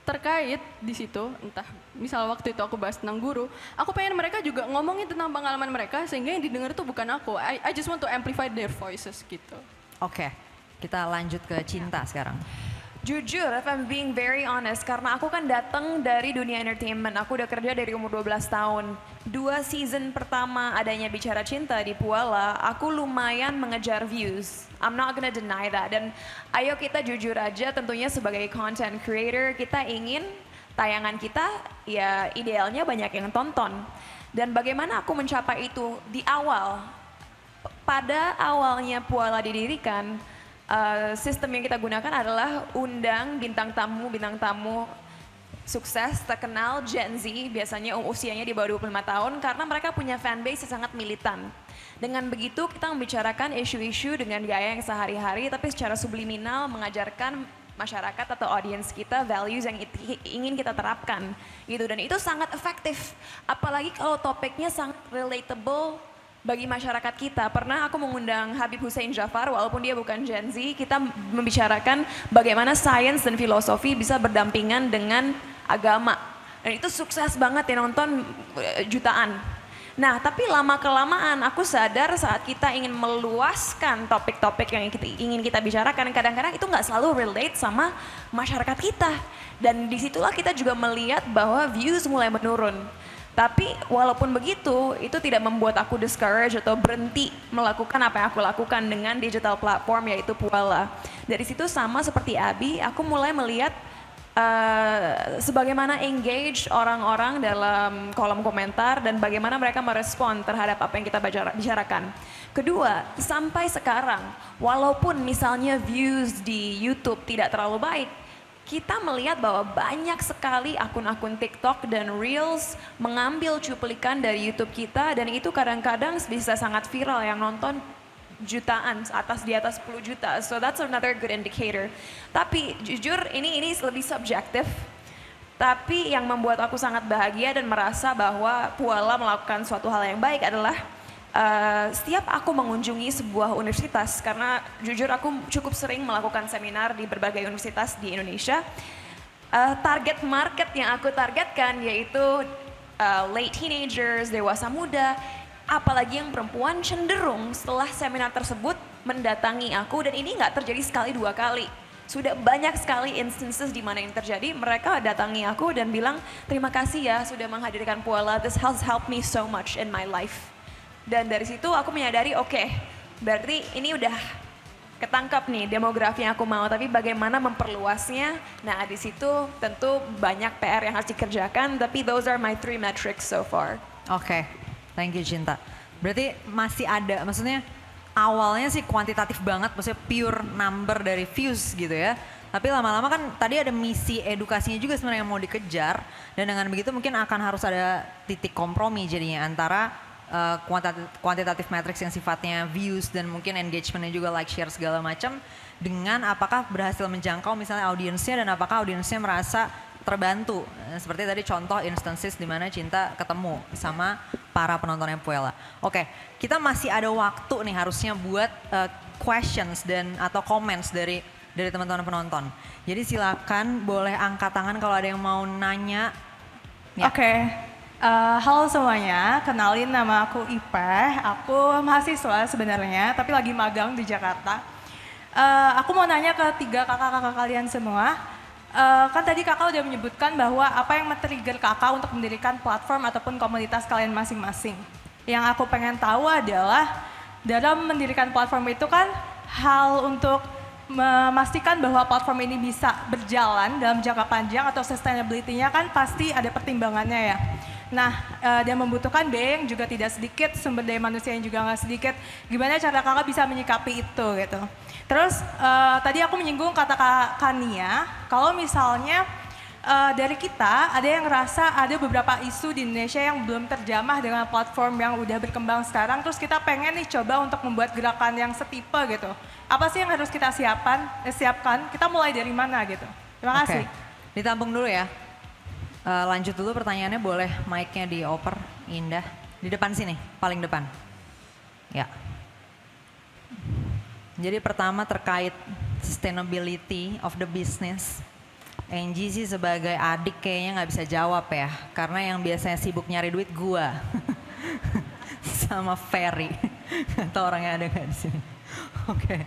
terkait di situ, entah misal waktu itu aku bahas tentang guru, aku pengen mereka juga ngomongin tentang pengalaman mereka sehingga yang didengar tuh bukan aku. I just want to amplify their voices gitu. Oke, kita lanjut ke Cinta sekarang. Jujur, if I'm being very honest, karena aku kan datang dari dunia entertainment, aku udah kerja dari umur 12 tahun. 2 season pertama adanya Bicara Cinta di Puala, aku lumayan mengejar views. I'm not gonna deny that. Dan ayo kita jujur aja, tentunya sebagai content creator, kita ingin tayangan kita ya idealnya banyak yang tonton. Dan bagaimana aku mencapai itu di awal? Pada awalnya Puala didirikan, sistem yang kita gunakan adalah undang bintang tamu sukses, terkenal, Gen Z, biasanya usianya di bawah 25 tahun, karena mereka punya fanbase yang sangat militan. Dengan begitu kita membicarakan isu-isu dengan gaya yang sehari-hari, tapi secara subliminal mengajarkan masyarakat atau audiens kita values yang ingin kita terapkan gitu, dan itu sangat efektif. Apalagi kalau topiknya sangat relatable bagi masyarakat kita. Pernah aku mengundang Habib Hussein Jafar, walaupun dia bukan Gen Z, kita membicarakan bagaimana sains dan filosofi bisa berdampingan dengan agama. Dan itu sukses banget ya, nonton jutaan. Nah, tapi lama-kelamaan aku sadar saat kita ingin meluaskan topik-topik yang ingin kita bicarakan, kadang-kadang itu nggak selalu relate sama masyarakat kita. Dan disitulah kita juga melihat bahwa views mulai menurun. Tapi walaupun begitu, itu tidak membuat aku discourage atau berhenti melakukan apa yang aku lakukan dengan digital platform, yaitu Puala. Dari situ sama seperti Abi, aku mulai melihat sebagaimana engage orang-orang dalam kolom komentar dan bagaimana mereka merespon terhadap apa yang kita bicarakan. Kedua, sampai sekarang, walaupun misalnya views di YouTube tidak terlalu baik, kita melihat bahwa banyak sekali akun-akun TikTok dan Reels mengambil cuplikan dari YouTube kita, dan itu kadang-kadang bisa sangat viral, yang nonton jutaan, di atas 10 juta. So that's another good indicator. Tapi jujur ini lebih subjektif. Tapi yang membuat aku sangat bahagia dan merasa bahwa Puala melakukan suatu hal yang baik adalah setiap aku mengunjungi sebuah universitas, karena jujur aku cukup sering melakukan seminar di berbagai universitas di Indonesia, target market yang aku targetkan yaitu late teenagers, dewasa muda, apalagi yang perempuan, cenderung setelah seminar tersebut mendatangi aku, dan ini nggak terjadi sekali 2 kali. Sudah banyak sekali instances di mana ini terjadi, mereka datangi aku dan bilang, terima kasih ya sudah menghadirkan Puala, this has helped me so much in my life. Dan dari situ aku menyadari, oke, berarti ini udah ketangkap nih demografi yang aku mau, tapi bagaimana memperluasnya? Nah, di situ tentu banyak PR yang harus dikerjakan, tapi those are my 3 metrics so far. Oke, thank you Cinta. Berarti masih ada, maksudnya awalnya sih kuantitatif banget, maksudnya pure number dari views gitu ya. Tapi lama-lama kan tadi ada misi edukasinya juga sebenarnya yang mau dikejar, dan dengan begitu mungkin akan harus ada titik kompromi jadinya antara kuantitatif matrix yang sifatnya views dan mungkin engagementnya juga like, share segala macam, dengan apakah berhasil menjangkau misalnya audiensnya dan apakah audiensnya merasa terbantu. Seperti tadi contoh instances di mana Cinta ketemu sama para penontonnya Puala. Oke, kita masih ada waktu nih harusnya buat questions dan atau comments dari teman-teman penonton. Jadi silakan boleh angkat tangan kalau ada yang mau nanya. Ya. Oke. Halo semuanya, kenalin nama aku Ipeh, aku mahasiswa sebenarnya, tapi lagi magang di Jakarta. Aku mau nanya ke 3 kakak-kakak kalian semua. Kan tadi kakak udah menyebutkan bahwa apa yang men-trigger kakak untuk mendirikan platform ataupun komunitas kalian masing-masing. Yang aku pengen tahu adalah dalam mendirikan platform itu kan hal untuk memastikan bahwa platform ini bisa berjalan dalam jangka panjang atau sustainability-nya kan pasti ada pertimbangannya ya. Nah, dia membutuhkan biaya yang juga tidak sedikit, sumber daya manusia yang juga nggak sedikit. Gimana cara kakak bisa menyikapi itu gitu. Terus tadi aku menyinggung kata Kak Nia, kalau misalnya dari kita ada yang ngerasa ada beberapa isu di Indonesia yang belum terjamah dengan platform yang udah berkembang sekarang, terus kita pengen nih coba untuk membuat gerakan yang setipe gitu. Apa sih yang harus kita siapkan? Kita mulai dari mana gitu? Terima kasih. Ditampung dulu ya. Lanjut dulu pertanyaannya, boleh mic-nya dioper, Indah. Di depan sini, paling depan. Ya. Jadi pertama terkait sustainability of the business. Angie sih sebagai adik kayaknya nggak bisa jawab ya, karena yang biasanya sibuk nyari duit gua sama Ferry. Atau orangnya ada nggak di sini? Oke.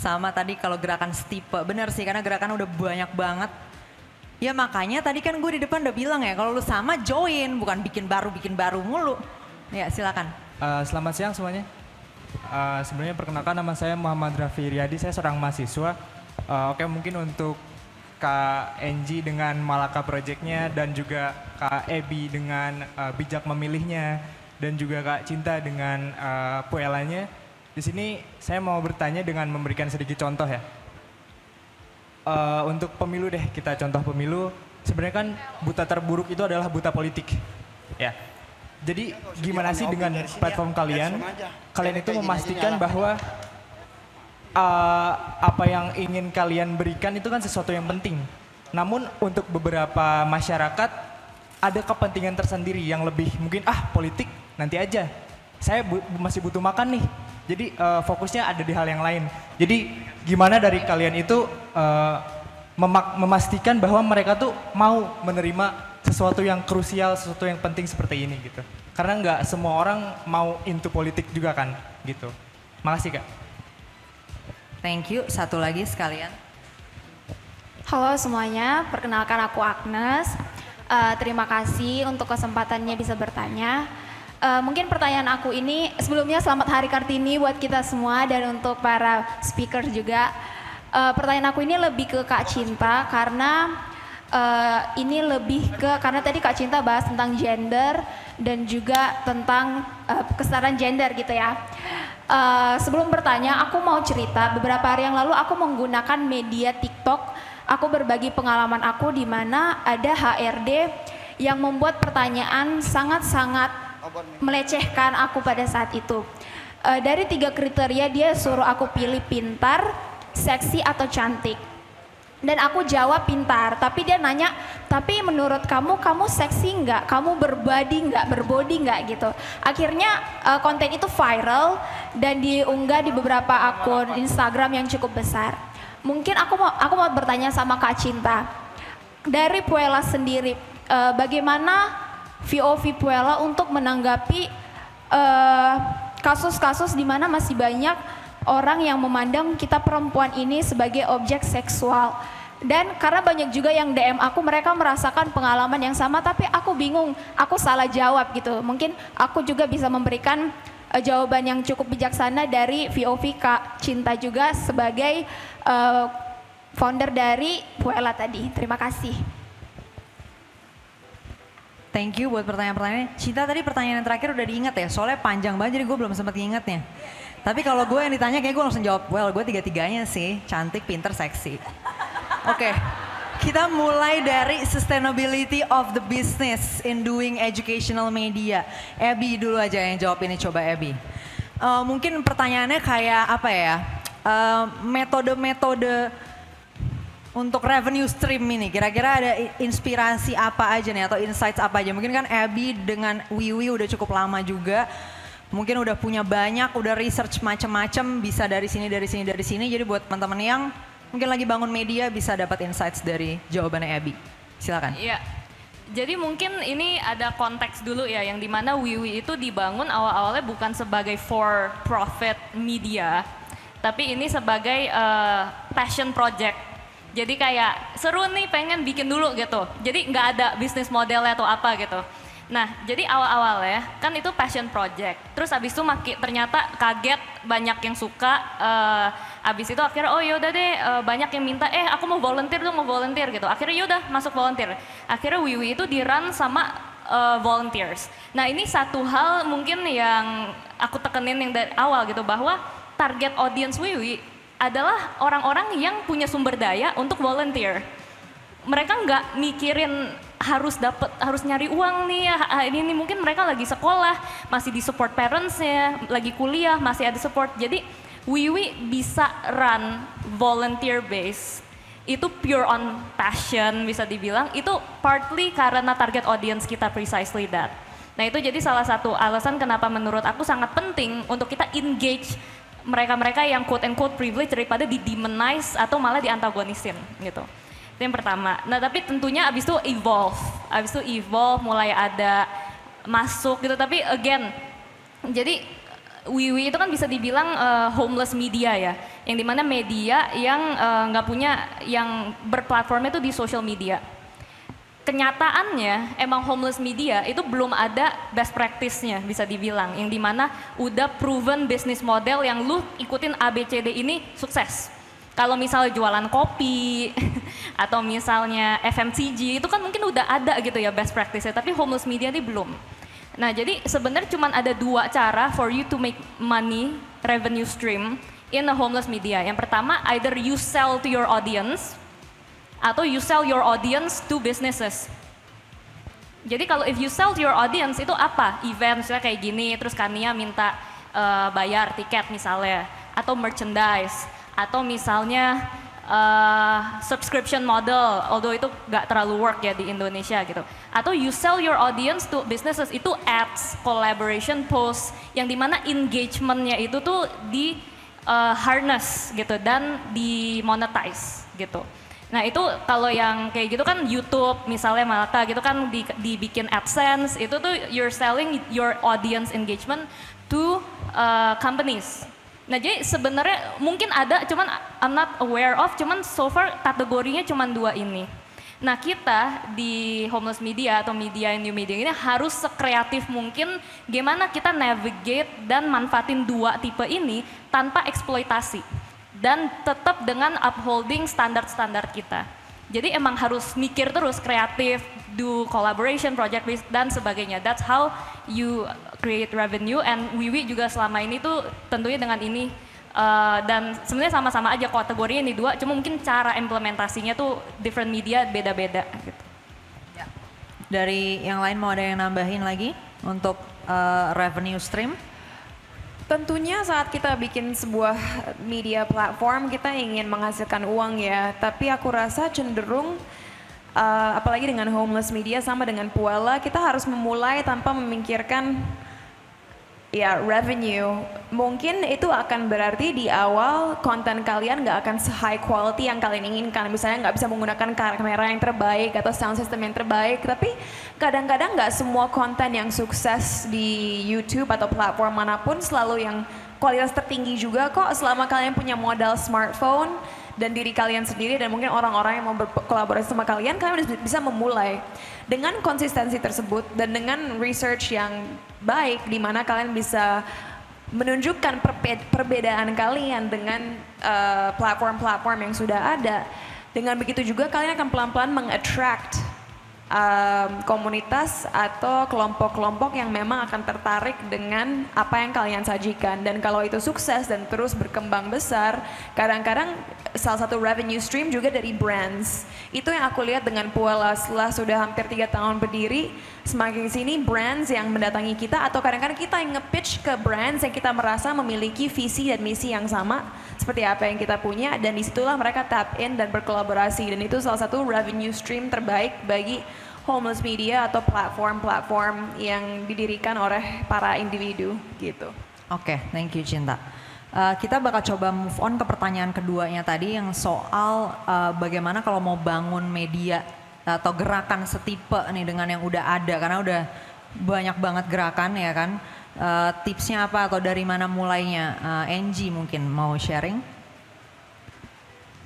sama tadi kalau gerakan stipe. Bener sih karena gerakan udah banyak banget. Ya makanya tadi kan gue di depan udah bilang ya kalau lu sama join bukan bikin baru mulu. Ya silakan. Selamat siang semuanya. Sebenarnya perkenalkan nama saya Muhammad Raffi Riyadi, saya seorang mahasiswa. Oke mungkin untuk Kak Enji dengan Malaka Project-nya dan juga Kak Ebi dengan bijak memilihnya dan juga Kak Cinta dengan Puelanya. Di sini saya mau bertanya dengan memberikan sedikit contoh ya. Untuk pemilu deh, kita contoh pemilu. Sebenarnya kan buta terburuk itu adalah buta politik. Ya. Jadi gimana sih dengan platform kalian? Kalian itu memastikan bahwa apa yang ingin kalian berikan itu kan sesuatu yang penting. Namun untuk beberapa masyarakat ada kepentingan tersendiri yang lebih mungkin politik nanti aja. Saya masih butuh makan nih. Jadi fokusnya ada di hal yang lain. Jadi gimana dari kalian itu memastikan bahwa mereka tuh mau menerima sesuatu yang krusial, sesuatu yang penting seperti ini gitu. Karena nggak semua orang mau into politik juga kan gitu. Makasih Kak. Thank you. Satu lagi sekalian. Halo semuanya, perkenalkan aku Agnes. Terima kasih untuk kesempatannya bisa bertanya. Mungkin pertanyaan aku ini, sebelumnya selamat Hari Kartini buat kita semua dan untuk para speaker juga. Pertanyaan aku ini lebih ke Kak Cinta karena ini lebih ke, karena tadi Kak Cinta bahas tentang gender dan juga tentang kesetaraan gender gitu ya. Sebelum bertanya, aku mau cerita, beberapa hari yang lalu aku menggunakan media TikTok, aku berbagi pengalaman aku di mana ada HRD yang membuat pertanyaan sangat-sangat melecehkan aku pada saat itu. Dari 3 kriteria dia suruh aku pilih pintar, seksi atau cantik. Dan aku jawab pintar, tapi dia nanya, tapi menurut kamu seksi nggak? Kamu berbody nggak? Berbody nggak gitu? Akhirnya konten itu viral dan diunggah di beberapa akun Instagram yang cukup besar. Mungkin aku mau bertanya sama Kak Cinta, dari Puella sendiri, bagaimana VOV Puella untuk menanggapi kasus-kasus di mana masih banyak orang yang memandang kita perempuan ini sebagai objek seksual. Dan karena banyak juga yang DM aku, mereka merasakan pengalaman yang sama, tapi aku bingung, aku salah jawab gitu. Mungkin aku juga bisa memberikan jawaban yang cukup bijaksana dari VOV Kak Cinta juga sebagai founder dari Puella tadi. Terima kasih. Thank you buat pertanyaan-pertanyaannya. Cinta tadi pertanyaan yang terakhir udah diingat ya, soalnya panjang banget jadi gue belum sempat ingatnya. Tapi kalau gue yang ditanya kayak gue langsung jawab, well gue 3-3-nya sih, cantik, pinter, seksi. Oke, kita mulai dari sustainability of the business in doing educational media. Abby dulu aja yang jawab ini, coba Abby. Mungkin pertanyaannya kayak apa ya, metode-metode untuk revenue stream ini, kira-kira ada inspirasi apa aja nih atau insights apa aja? Mungkin kan Abby dengan Wiwi udah cukup lama juga, mungkin udah punya banyak, udah research macam-macam, bisa dari sini, dari sini, dari sini. Jadi buat teman-teman yang mungkin lagi bangun media bisa dapat insights dari jawabannya Abby. Silakan. Iya. Jadi mungkin ini ada konteks dulu ya, yang dimana Wiwi itu dibangun awal-awalnya bukan sebagai for profit media, tapi ini sebagai passion project. Jadi kayak seru nih pengen bikin dulu gitu. Jadi nggak ada bisnis modelnya atau apa gitu. Nah jadi awal-awalnya kan itu passion project. Terus abis itu ternyata kaget banyak yang suka. Abis itu akhirnya oh yaudah deh banyak yang minta aku mau volunteer gitu. Akhirnya yaudah masuk volunteer. Akhirnya Wiwi itu di-run sama volunteers. Nah ini satu hal mungkin yang aku tekenin yang dari awal gitu, bahwa target audience Wiwi adalah orang-orang yang punya sumber daya untuk volunteer. Mereka nggak mikirin harus nyari uang nih, ini mungkin mereka lagi sekolah, masih di support parentsnya, lagi kuliah, masih ada support. Jadi Wiwi bisa run volunteer base, itu pure on passion bisa dibilang, itu partly karena target audience kita precisely that. Nah itu jadi salah satu alasan kenapa menurut aku sangat penting untuk kita engage mereka-mereka yang quote and quote privilege daripada di-demonize atau malah diantagonisin gitu. Itu yang pertama. Nah tapi tentunya abis itu evolve, mulai ada masuk gitu. Tapi again, jadi Wiwi itu kan bisa dibilang homeless media ya. yang dimana media yang nggak punya, yang berplatformnya itu di social media. Kenyataannya emang homeless media itu belum ada best practice-nya bisa dibilang, yang dimana udah proven business model yang lu ikutin ABCD ini sukses. Kalau misalnya jualan kopi atau misalnya FMCG itu kan mungkin udah ada gitu ya best practice-nya, tapi homeless media ini belum. Nah jadi sebenarnya cuma ada 2 cara for you to make money, revenue stream in a homeless media. Yang pertama, either you sell to your audience atau you sell your audience to businesses. Jadi kalau if you sell to your audience itu apa? Event misalnya kayak gini, terus Kania minta bayar tiket misalnya, atau merchandise, atau misalnya subscription model, although itu nggak terlalu work ya di Indonesia gitu. Atau you sell your audience to businesses, itu ads, collaboration posts, yang dimana engagementnya itu tuh di harness gitu dan di monetize gitu. Nah itu kalau yang kayak gitu kan YouTube misalnya Malaka gitu kan dibikin AdSense, itu tuh you're selling your audience engagement to companies. Nah jadi sebenarnya mungkin ada, cuman I'm not aware of, cuman so far kategorinya cuman 2 ini. Nah kita di homeless media atau media new media ini harus sekreatif mungkin gimana kita navigate dan manfaatin 2 tipe ini tanpa eksploitasi. Dan tetap dengan upholding standar-standar kita. Jadi emang harus mikir terus, kreatif, do collaboration, project based dan sebagainya. That's how you create revenue, and Wiwi juga selama ini tuh tentunya dengan ini dan sebenarnya sama-sama aja kategorinya ini 2, cuma mungkin cara implementasinya tuh different media beda-beda gitu. Ya. Dari yang lain mau ada yang nambahin lagi untuk revenue stream? Tentunya saat kita bikin sebuah media platform, kita ingin menghasilkan uang ya. Tapi aku rasa cenderung, apalagi dengan homeless media sama dengan Puella, kita harus memulai tanpa memikirkan ya revenue. Mungkin itu akan berarti di awal konten kalian nggak akan se-high quality yang kalian inginkan. Misalnya nggak bisa menggunakan kamera yang terbaik atau sound system yang terbaik. Tapi kadang-kadang nggak semua konten yang sukses di YouTube atau platform manapun selalu yang kualitas tertinggi juga kok. Selama kalian punya modal smartphone dan diri kalian sendiri dan mungkin orang-orang yang mau berkolaborasi sama kalian bisa memulai dengan konsistensi tersebut dan dengan research yang baik di mana kalian bisa menunjukkan perbedaan kalian dengan platform-platform yang sudah ada. Dengan begitu juga kalian akan pelan-pelan meng-attract komunitas atau kelompok-kelompok yang memang akan tertarik dengan apa yang kalian sajikan. Dan kalau itu sukses dan terus berkembang besar, kadang-kadang salah satu revenue stream juga dari brands. Itu yang aku lihat dengan Puella setelah sudah hampir 3 tahun berdiri, semakin sini brands yang mendatangi kita atau kadang-kadang kita yang nge-pitch ke brands yang kita merasa memiliki visi dan misi yang sama seperti apa yang kita punya, dan disitulah mereka tap in dan berkolaborasi, dan itu salah satu revenue stream terbaik bagi homeless media atau platform-platform yang didirikan oleh para individu gitu. Oke, thank you Cinta. Kita bakal coba move on ke pertanyaan keduanya tadi yang soal bagaimana kalau mau bangun media atau gerakan setipe nih dengan yang udah ada, karena udah banyak banget gerakan ya kan. Tipsnya apa atau dari mana mulainya? Angie mungkin mau sharing?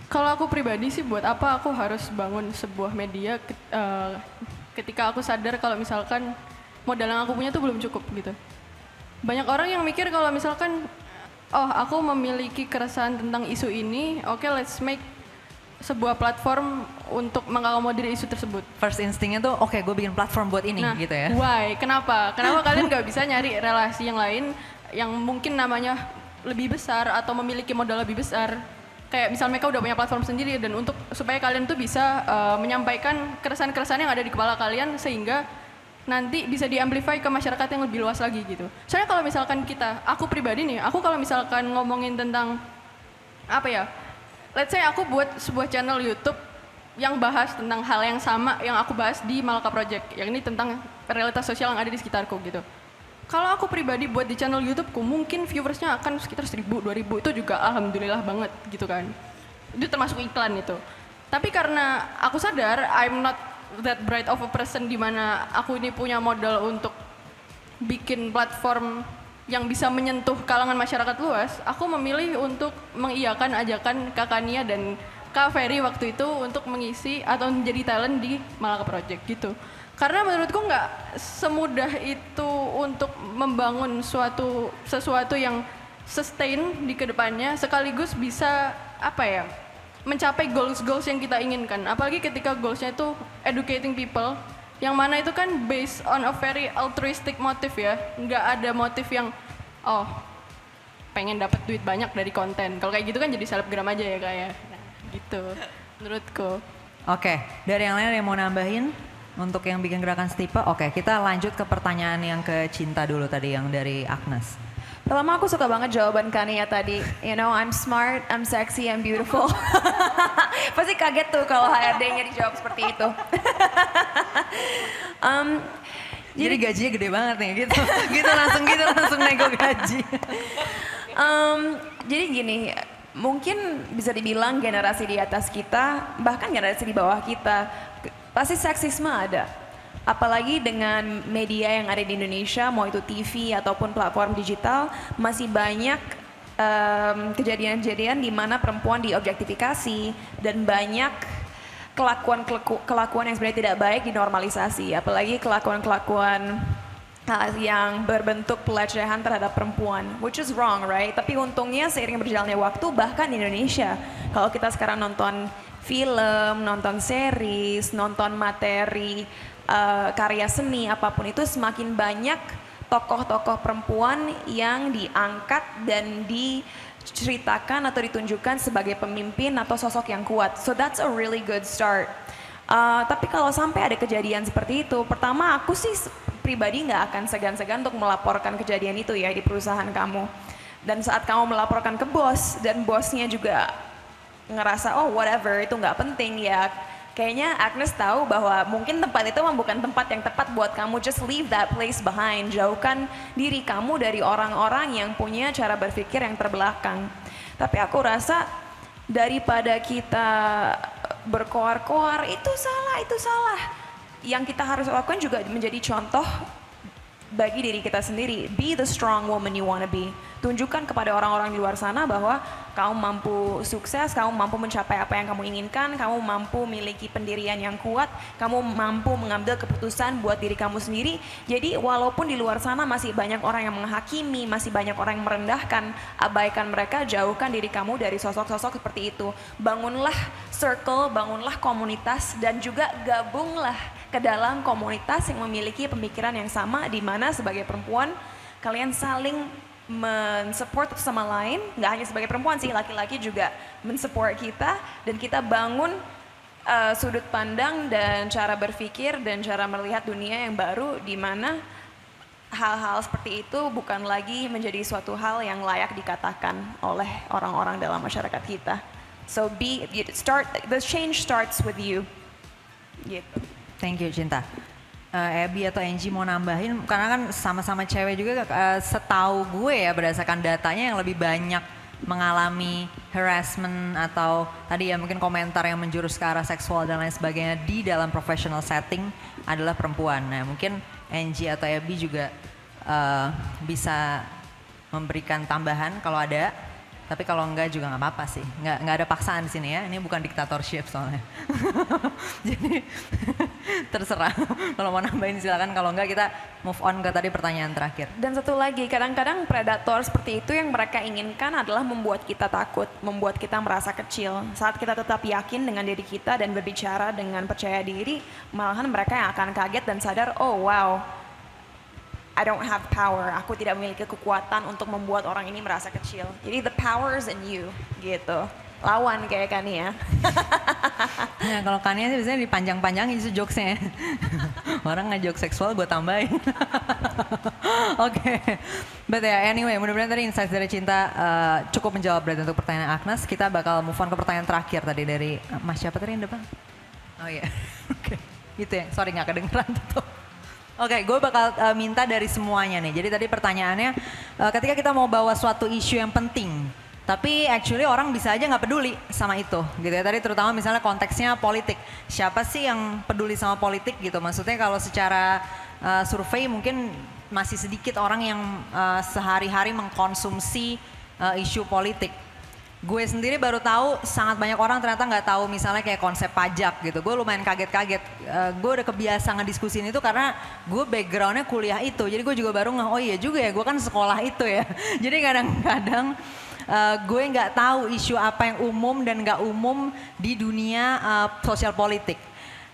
Kalau aku pribadi sih buat apa aku harus bangun sebuah media ketika aku sadar kalau misalkan modal yang aku punya tuh belum cukup gitu. Banyak orang yang mikir kalau misalkan oh aku memiliki keresahan tentang isu ini, oke, let's make sebuah platform untuk mengakomodir isu tersebut. First instingnya tuh oke, gue bikin platform buat ini gitu ya. Why? Kenapa kalian gak bisa nyari relasi yang lain yang mungkin namanya lebih besar atau memiliki modal lebih besar? Kayak misal mereka udah punya platform sendiri, dan untuk supaya kalian tuh bisa menyampaikan keresahan-keresahan yang ada di kepala kalian sehingga nanti bisa diamplify ke masyarakat yang lebih luas lagi gitu. Soalnya kalau misalkan aku pribadi nih, aku kalau misalkan ngomongin tentang apa ya, let's say aku buat sebuah channel YouTube yang bahas tentang hal yang sama yang aku bahas di Malaka Project, yang ini tentang realitas sosial yang ada di sekitarku gitu. Kalau aku pribadi buat di channel YouTubeku, mungkin viewersnya akan sekitar 1000, 2000, itu juga alhamdulillah banget gitu kan. Itu termasuk iklan itu. Tapi karena aku sadar I'm not that bright of a person di mana aku ini punya modal untuk bikin platform yang bisa menyentuh kalangan masyarakat luas, aku memilih untuk mengiyakan ajakan Kak Kania dan Kak Ferry waktu itu untuk mengisi atau menjadi talent di Malaka Project gitu. Karena menurutku nggak semudah itu untuk membangun sesuatu yang sustain di kedepannya, sekaligus bisa mencapai goals yang kita inginkan. Apalagi ketika goalsnya itu educating people, yang mana itu kan based on a very altruistic motive ya, nggak ada motif yang pengen dapat duit banyak dari konten. Kalau kayak gitu kan jadi selebgram aja ya kayak, gitu menurutku. Oke, dari yang lain ada yang mau nambahin untuk yang bikin gerakan Stipa? Oke, kita lanjut ke pertanyaan yang ke Cinta dulu tadi yang dari Agnes. Pertama aku suka banget jawaban Kania tadi. You know, I'm smart, I'm sexy, I'm beautiful. Pasti kaget tuh kalau HRD-nya dijawab seperti itu. Jadi gajinya gede banget nih, gitu. gitu langsung nego gaji. Jadi gini, mungkin bisa dibilang generasi di atas kita, bahkan generasi di bawah kita, pasti seksisme ada. Apalagi dengan media yang ada di Indonesia, mau itu TV ataupun platform digital, masih banyak kejadian-kejadian di mana perempuan diobjektifikasi dan banyak kelakuan yang sebenarnya tidak baik dinormalisasi. Apalagi kelakuan-kelakuan yang berbentuk pelecehan terhadap perempuan, which is wrong, right? Tapi untungnya seiring berjalannya waktu, bahkan di Indonesia, kalau kita sekarang nonton film, nonton series, nonton materi, karya seni, apapun itu, semakin banyak tokoh-tokoh perempuan yang diangkat dan diceritakan atau ditunjukkan sebagai pemimpin atau sosok yang kuat. So that's a really good start. Tapi kalau sampai ada kejadian seperti itu, pertama aku sih pribadi nggak akan segan-segan untuk melaporkan kejadian itu ya di perusahaan kamu. Dan saat kamu melaporkan ke bos dan bosnya juga ngerasa oh whatever itu nggak penting ya, kayaknya Agnes tahu bahwa mungkin tempat itu memang bukan tempat yang tepat buat kamu. Just leave that place behind. Jauhkan diri kamu dari orang-orang yang punya cara berpikir yang terbelakang. Tapi aku rasa daripada kita berkoar-koar itu salah. Yang kita harus lakukan juga menjadi contoh bagi diri kita sendiri. Be the strong woman you wanna be. Tunjukkan kepada orang-orang di luar sana bahwa kamu mampu sukses, kamu mampu mencapai apa yang kamu inginkan, kamu mampu memiliki pendirian yang kuat, kamu mampu mengambil keputusan buat diri kamu sendiri. Jadi walaupun di luar sana masih banyak orang yang menghakimi, masih banyak orang yang merendahkan, abaikan mereka, jauhkan diri kamu dari sosok-sosok seperti itu. Bangunlah circle, bangunlah komunitas, dan juga gabunglah ke dalam komunitas yang memiliki pemikiran yang sama, di mana sebagai perempuan kalian saling mensupport sama lain, nggak hanya sebagai perempuan sih, laki-laki juga mensupport kita, dan kita bangun sudut pandang dan cara berpikir dan cara melihat dunia yang baru, di mana hal-hal seperti itu bukan lagi menjadi suatu hal yang layak dikatakan oleh orang-orang dalam masyarakat kita. So the change starts with you. Gitu. Thank you Cinta. Abby atau Angie mau nambahin, karena kan sama-sama cewek juga, setahu gue ya berdasarkan datanya yang lebih banyak mengalami harassment atau tadi ya mungkin komentar yang menjurus ke arah seksual dan lain sebagainya di dalam professional setting adalah perempuan. Nah mungkin Angie atau Abby juga bisa memberikan tambahan kalau ada. Tapi kalau enggak juga nggak apa-apa sih, nggak ada paksaan di sini ya. Ini bukan diktatorship soalnya. Jadi terserah. Kalau mau nambahin silakan. Kalau enggak kita move on ke tadi pertanyaan terakhir. Dan satu lagi, kadang-kadang predator seperti itu yang mereka inginkan adalah membuat kita takut, membuat kita merasa kecil. Saat kita tetap yakin dengan diri kita dan berbicara dengan percaya diri, malahan mereka yang akan kaget dan sadar, oh wow, I don't have power, aku tidak memiliki kekuatan untuk membuat orang ini merasa kecil. Jadi the power is in you, gitu. Lawan kayak Kania. Nah kalau Kania sih biasanya dipanjang-panjangin itu jokesnya. Orang ngejok seksual gue tambahin. Oke. But ya anyway, mudah-mudahan tadi insight dari Cinta cukup menjawab berarti untuk pertanyaan Agnes. Kita bakal move on ke pertanyaan terakhir tadi dari Mas siapa tadi yang depan? Oh iya, oke. Gitu ya, sorry gak kedengeran tuh. Oke, gue bakal minta dari semuanya nih. Jadi tadi pertanyaannya, ketika kita mau bawa suatu isu yang penting, tapi actually orang bisa aja nggak peduli sama itu, gitu ya. Tadi terutama misalnya konteksnya politik. Siapa sih yang peduli sama politik gitu? Maksudnya kalau secara survei mungkin masih sedikit orang yang sehari-hari mengkonsumsi isu politik. Gue sendiri baru tahu sangat banyak orang ternyata nggak tahu misalnya kayak konsep pajak gitu. Gue lumayan kaget-kaget. Gue udah kebiasa ngediskusin itu karena gue backgroundnya kuliah itu. Jadi gue juga baru oh iya juga ya, gue kan sekolah itu ya. Jadi kadang-kadang gue nggak tahu isu apa yang umum dan nggak umum di dunia sosial politik.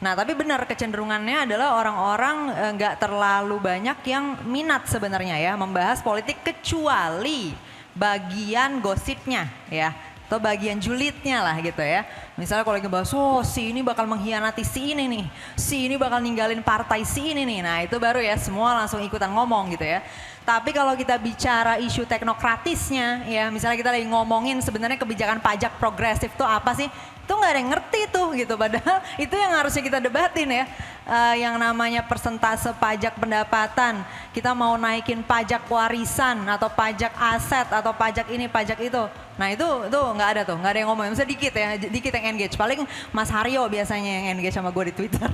Nah tapi benar kecenderungannya adalah orang-orang nggak terlalu banyak yang minat sebenarnya ya membahas politik kecuali bagian gosipnya ya atau bagian julidnya lah gitu ya. Misalnya kalau lagi bahas si ini bakal mengkhianati si ini nih, si ini bakal ninggalin partai si ini nih. Nah itu baru ya semua langsung ikutan ngomong gitu ya. Tapi kalau kita bicara isu teknokratisnya ya, misalnya kita lagi ngomongin sebenarnya kebijakan pajak progresif itu apa sih? Itu nggak ada yang ngerti tuh gitu, padahal itu yang harusnya kita debatin ya. Yang namanya persentase pajak pendapatan, kita mau naikin pajak warisan atau pajak aset atau pajak ini pajak itu. Nah itu nggak ada tuh, nggak ada yang ngomongin. Misalnya dikit ya, dikit yang engage. Paling Mas Haryo biasanya yang engage sama gue di Twitter.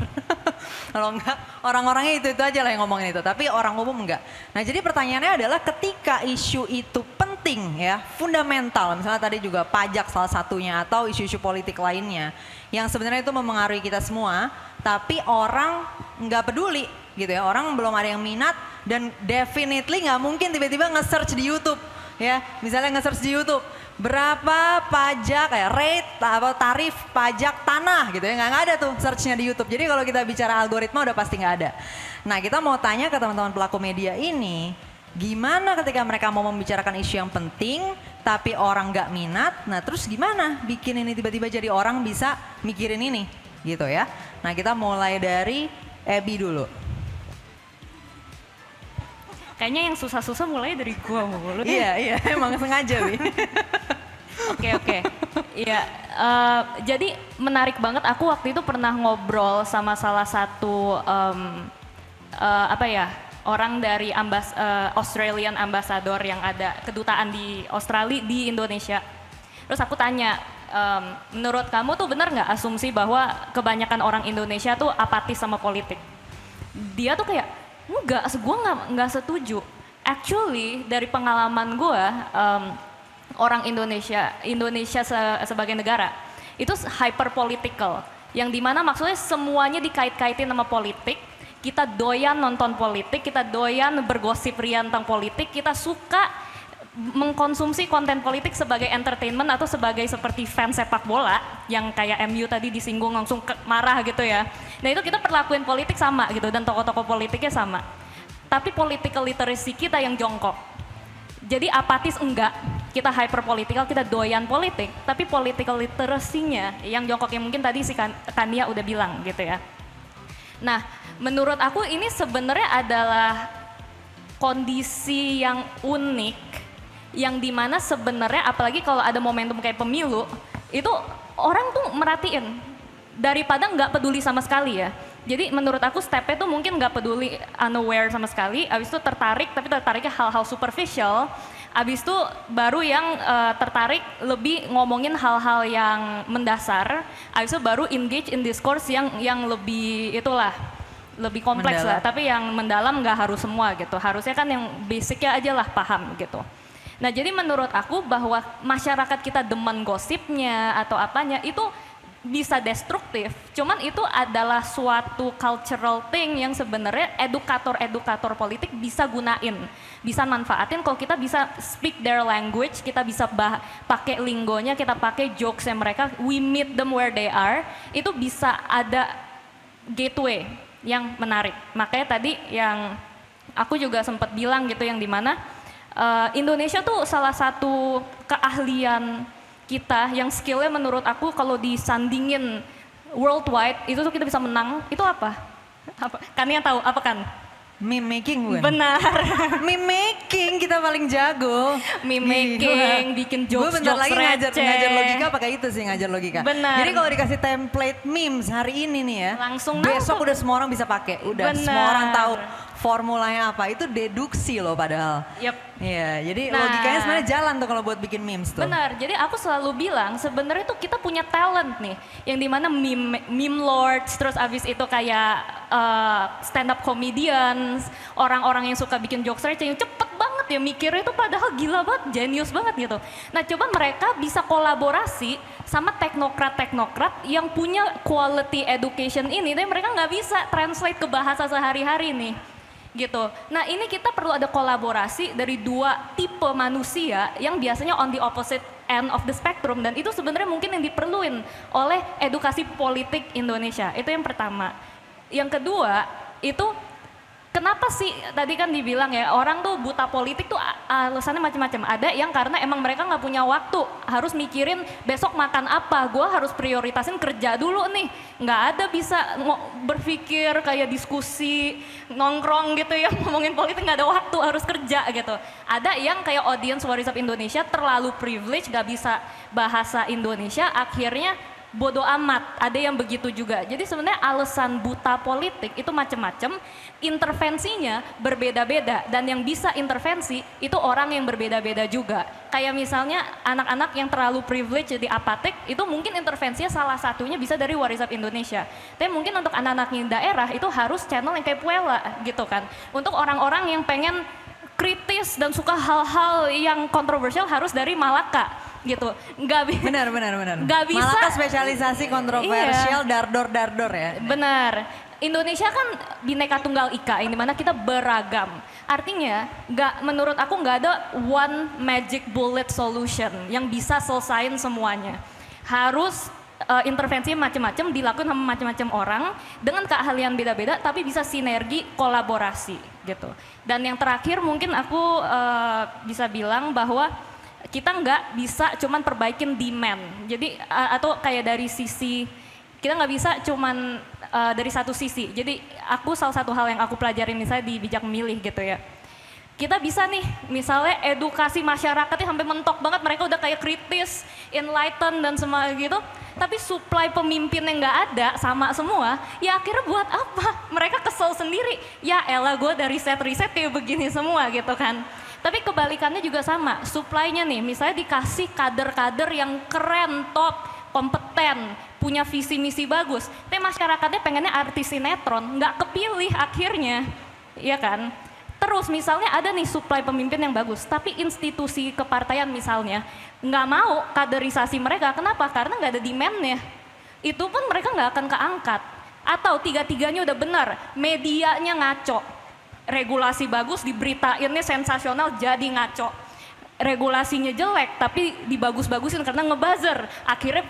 Kalau enggak, orang-orangnya itu aja lah yang ngomongin itu. Tapi orang umum enggak. Nah jadi pertanyaannya adalah ketika isu itu penting ya, fundamental. Misalnya tadi juga pajak salah satunya atau isu-isu politik lainnya. Yang sebenarnya itu mempengaruhi kita semua. Tapi orang nggak peduli gitu ya. Orang belum ada yang minat dan definitely nggak mungkin tiba-tiba nge-search di YouTube. Ya, misalnya nge-search di YouTube. Berapa pajak rate atau tarif pajak tanah gitu ya, nggak ada tuh searchnya di YouTube. Jadi kalau kita bicara algoritma udah pasti nggak ada. Nah kita mau tanya ke teman-teman pelaku media ini, gimana ketika mereka mau membicarakan isu yang penting tapi orang nggak minat, nah terus gimana bikin ini tiba-tiba jadi orang bisa mikirin ini gitu ya. Nah kita mulai dari Abby dulu. Kayaknya yang susah-susah mulai dari gua mulu. Iya, emang sengaja, Wi. Oke. Iya, jadi menarik banget. Aku waktu itu pernah ngobrol sama salah satu orang dari Australian Ambassador yang ada kedutaan di Australia di Indonesia. Terus aku tanya, menurut kamu tuh benar nggak asumsi bahwa kebanyakan orang Indonesia tuh apatis sama politik? Dia tuh kayak, enggak, gue nggak setuju. Actually dari pengalaman gue, orang Indonesia sebagai negara itu hyper political, yang dimana maksudnya semuanya dikait-kaitin sama politik. Kita doyan nonton politik, kita doyan bergosip ria tentang politik, kita suka mengkonsumsi konten politik sebagai entertainment atau sebagai seperti fans sepak bola yang kayak MU tadi disinggung langsung marah gitu ya. Nah itu kita perlakuin politik sama gitu dan tokoh-tokoh politiknya sama. Tapi political literacy kita yang jongkok. Jadi apatis enggak, kita hyper political, kita doyan politik, tapi political literacy-nya yang jongkok yang mungkin tadi si Kania udah bilang gitu ya. Nah menurut aku ini sebenarnya adalah kondisi yang unik, yang dimana sebenarnya apalagi kalau ada momentum kayak pemilu, itu orang tuh merhatiin daripada nggak peduli sama sekali ya. Jadi menurut aku stepnya tuh mungkin nggak peduli, unaware sama sekali, abis itu tertarik tapi tertariknya hal-hal superficial, abis itu baru yang tertarik lebih ngomongin hal-hal yang mendasar, abis itu baru engage in discourse yang lebih itulah, lebih kompleks lah, tapi yang mendalam nggak harus semua gitu, harusnya kan yang basicnya aja lah paham gitu. Nah jadi menurut aku bahwa masyarakat kita demen gosipnya atau apanya itu bisa destruktif, cuman itu adalah suatu cultural thing yang sebenarnya edukator politik bisa gunain, bisa manfaatin kalau kita bisa speak their language, kita bisa pakai linggonya, kita pakai jokesnya mereka, we meet them where they are, itu bisa ada gateway yang menarik. Makanya tadi yang aku juga sempat bilang gitu yang dimana Indonesia tuh salah satu keahlian kita yang skillnya menurut aku kalau disandingin worldwide itu tuh kita bisa menang. Itu apa? Kan yang tahu apa kan? Meme making bukan? Benar. Meme making kita paling jago. Meme making, bikin jokes-jokes Gue bentar lagi receh. ngajar logika pakai itu sih, ngajar logika. Benar. Jadi kalau dikasih template memes hari ini nih ya, langsung besok nangkep. udah semua orang bisa pakai. Udah Benar. semua orang tahu formulanya apa. Itu deduksi loh padahal. Yep. Iya, jadi logikanya sebenarnya jalan tuh kalau buat bikin memes tuh. Benar, jadi aku selalu bilang sebenarnya tuh kita punya talent nih, yang dimana meme lords, terus abis itu kayak stand up comedians, orang-orang yang suka bikin jokes receh yang cepet banget ya mikirnya itu padahal gila banget, genius banget gitu. Nah coba mereka bisa kolaborasi sama teknokrat-teknokrat yang punya quality education ini, tapi mereka nggak bisa translate ke bahasa sehari-hari nih. Gitu. Nah ini kita perlu ada kolaborasi dari dua tipe manusia yang biasanya on the opposite end of the spectrum, dan itu sebenarnya mungkin yang diperluin oleh edukasi politik Indonesia. Itu yang pertama. Yang kedua itu kenapa sih tadi kan dibilang ya orang tuh buta politik tuh alasannya macam-macam. Ada yang karena emang mereka nggak punya waktu, harus mikirin besok makan apa, gue harus prioritasin kerja dulu nih. Nggak ada bisa berpikir kayak diskusi nongkrong gitu ya, ngomongin politik, nggak ada waktu, harus kerja gitu. Ada yang kayak audience What is Up Indonesia terlalu privilege, nggak bisa bahasa Indonesia, akhirnya bodoh amat, ada yang begitu juga. Jadi sebenarnya alasan buta politik itu macam-macam, intervensinya berbeda-beda, dan yang bisa intervensi itu orang yang berbeda-beda juga. Kayak misalnya anak-anak yang terlalu privilege jadi apatik, itu mungkin intervensinya salah satunya bisa dari What is Up Indonesia. Tapi mungkin untuk anak-anak yang daerah itu harus channel yang kayak Puela gitu kan. Untuk orang-orang yang pengen kritis dan suka hal-hal yang kontroversial harus dari Malaka gitu. Benar. Nggak bisa. Malaka spesialisasi kontroversial, Iya. dardor ya. Benar. Indonesia kan bineka tunggal ika, yang dimana kita beragam. Artinya, menurut aku nggak ada one magic bullet solution yang bisa selesain semuanya. Harus intervensi macam-macam dilakukan sama macam-macam orang dengan keahlian beda-beda, tapi bisa sinergi kolaborasi gitu. Dan yang terakhir mungkin aku bisa bilang bahwa kita nggak bisa cuman perbaikin demand. Jadi atau kayak dari sisi kita nggak bisa cuman dari satu sisi. Jadi aku salah satu hal yang aku pelajarin misalnya di Bijak Memilih gitu ya. Kita bisa nih misalnya edukasi masyarakatnya sampai mentok banget, mereka udah kayak kritis, enlighten dan semua gitu. Tapi supply pemimpin yang nggak ada sama semua, ya akhirnya buat apa? Mereka kesel sendiri. Ya elah gue dari riset kayak begini semua gitu kan. Tapi kebalikannya juga sama, supply-nya nih misalnya dikasih kader-kader yang keren, top, kompeten, punya visi misi bagus. Tapi masyarakatnya pengennya artis sinetron, nggak kepilih akhirnya, iya kan? Terus misalnya ada nih supply pemimpin yang bagus, tapi institusi kepartaian misalnya nggak mau kaderisasi mereka, kenapa? Karena nggak ada demand-nya. Itu pun mereka nggak akan keangkat. Atau tiga-tiganya udah benar, medianya ngaco. Regulasi bagus, diberitainnya sensasional, jadi ngaco. Regulasinya jelek, tapi dibagus-bagusin karena ngebuzzer. Akhirnya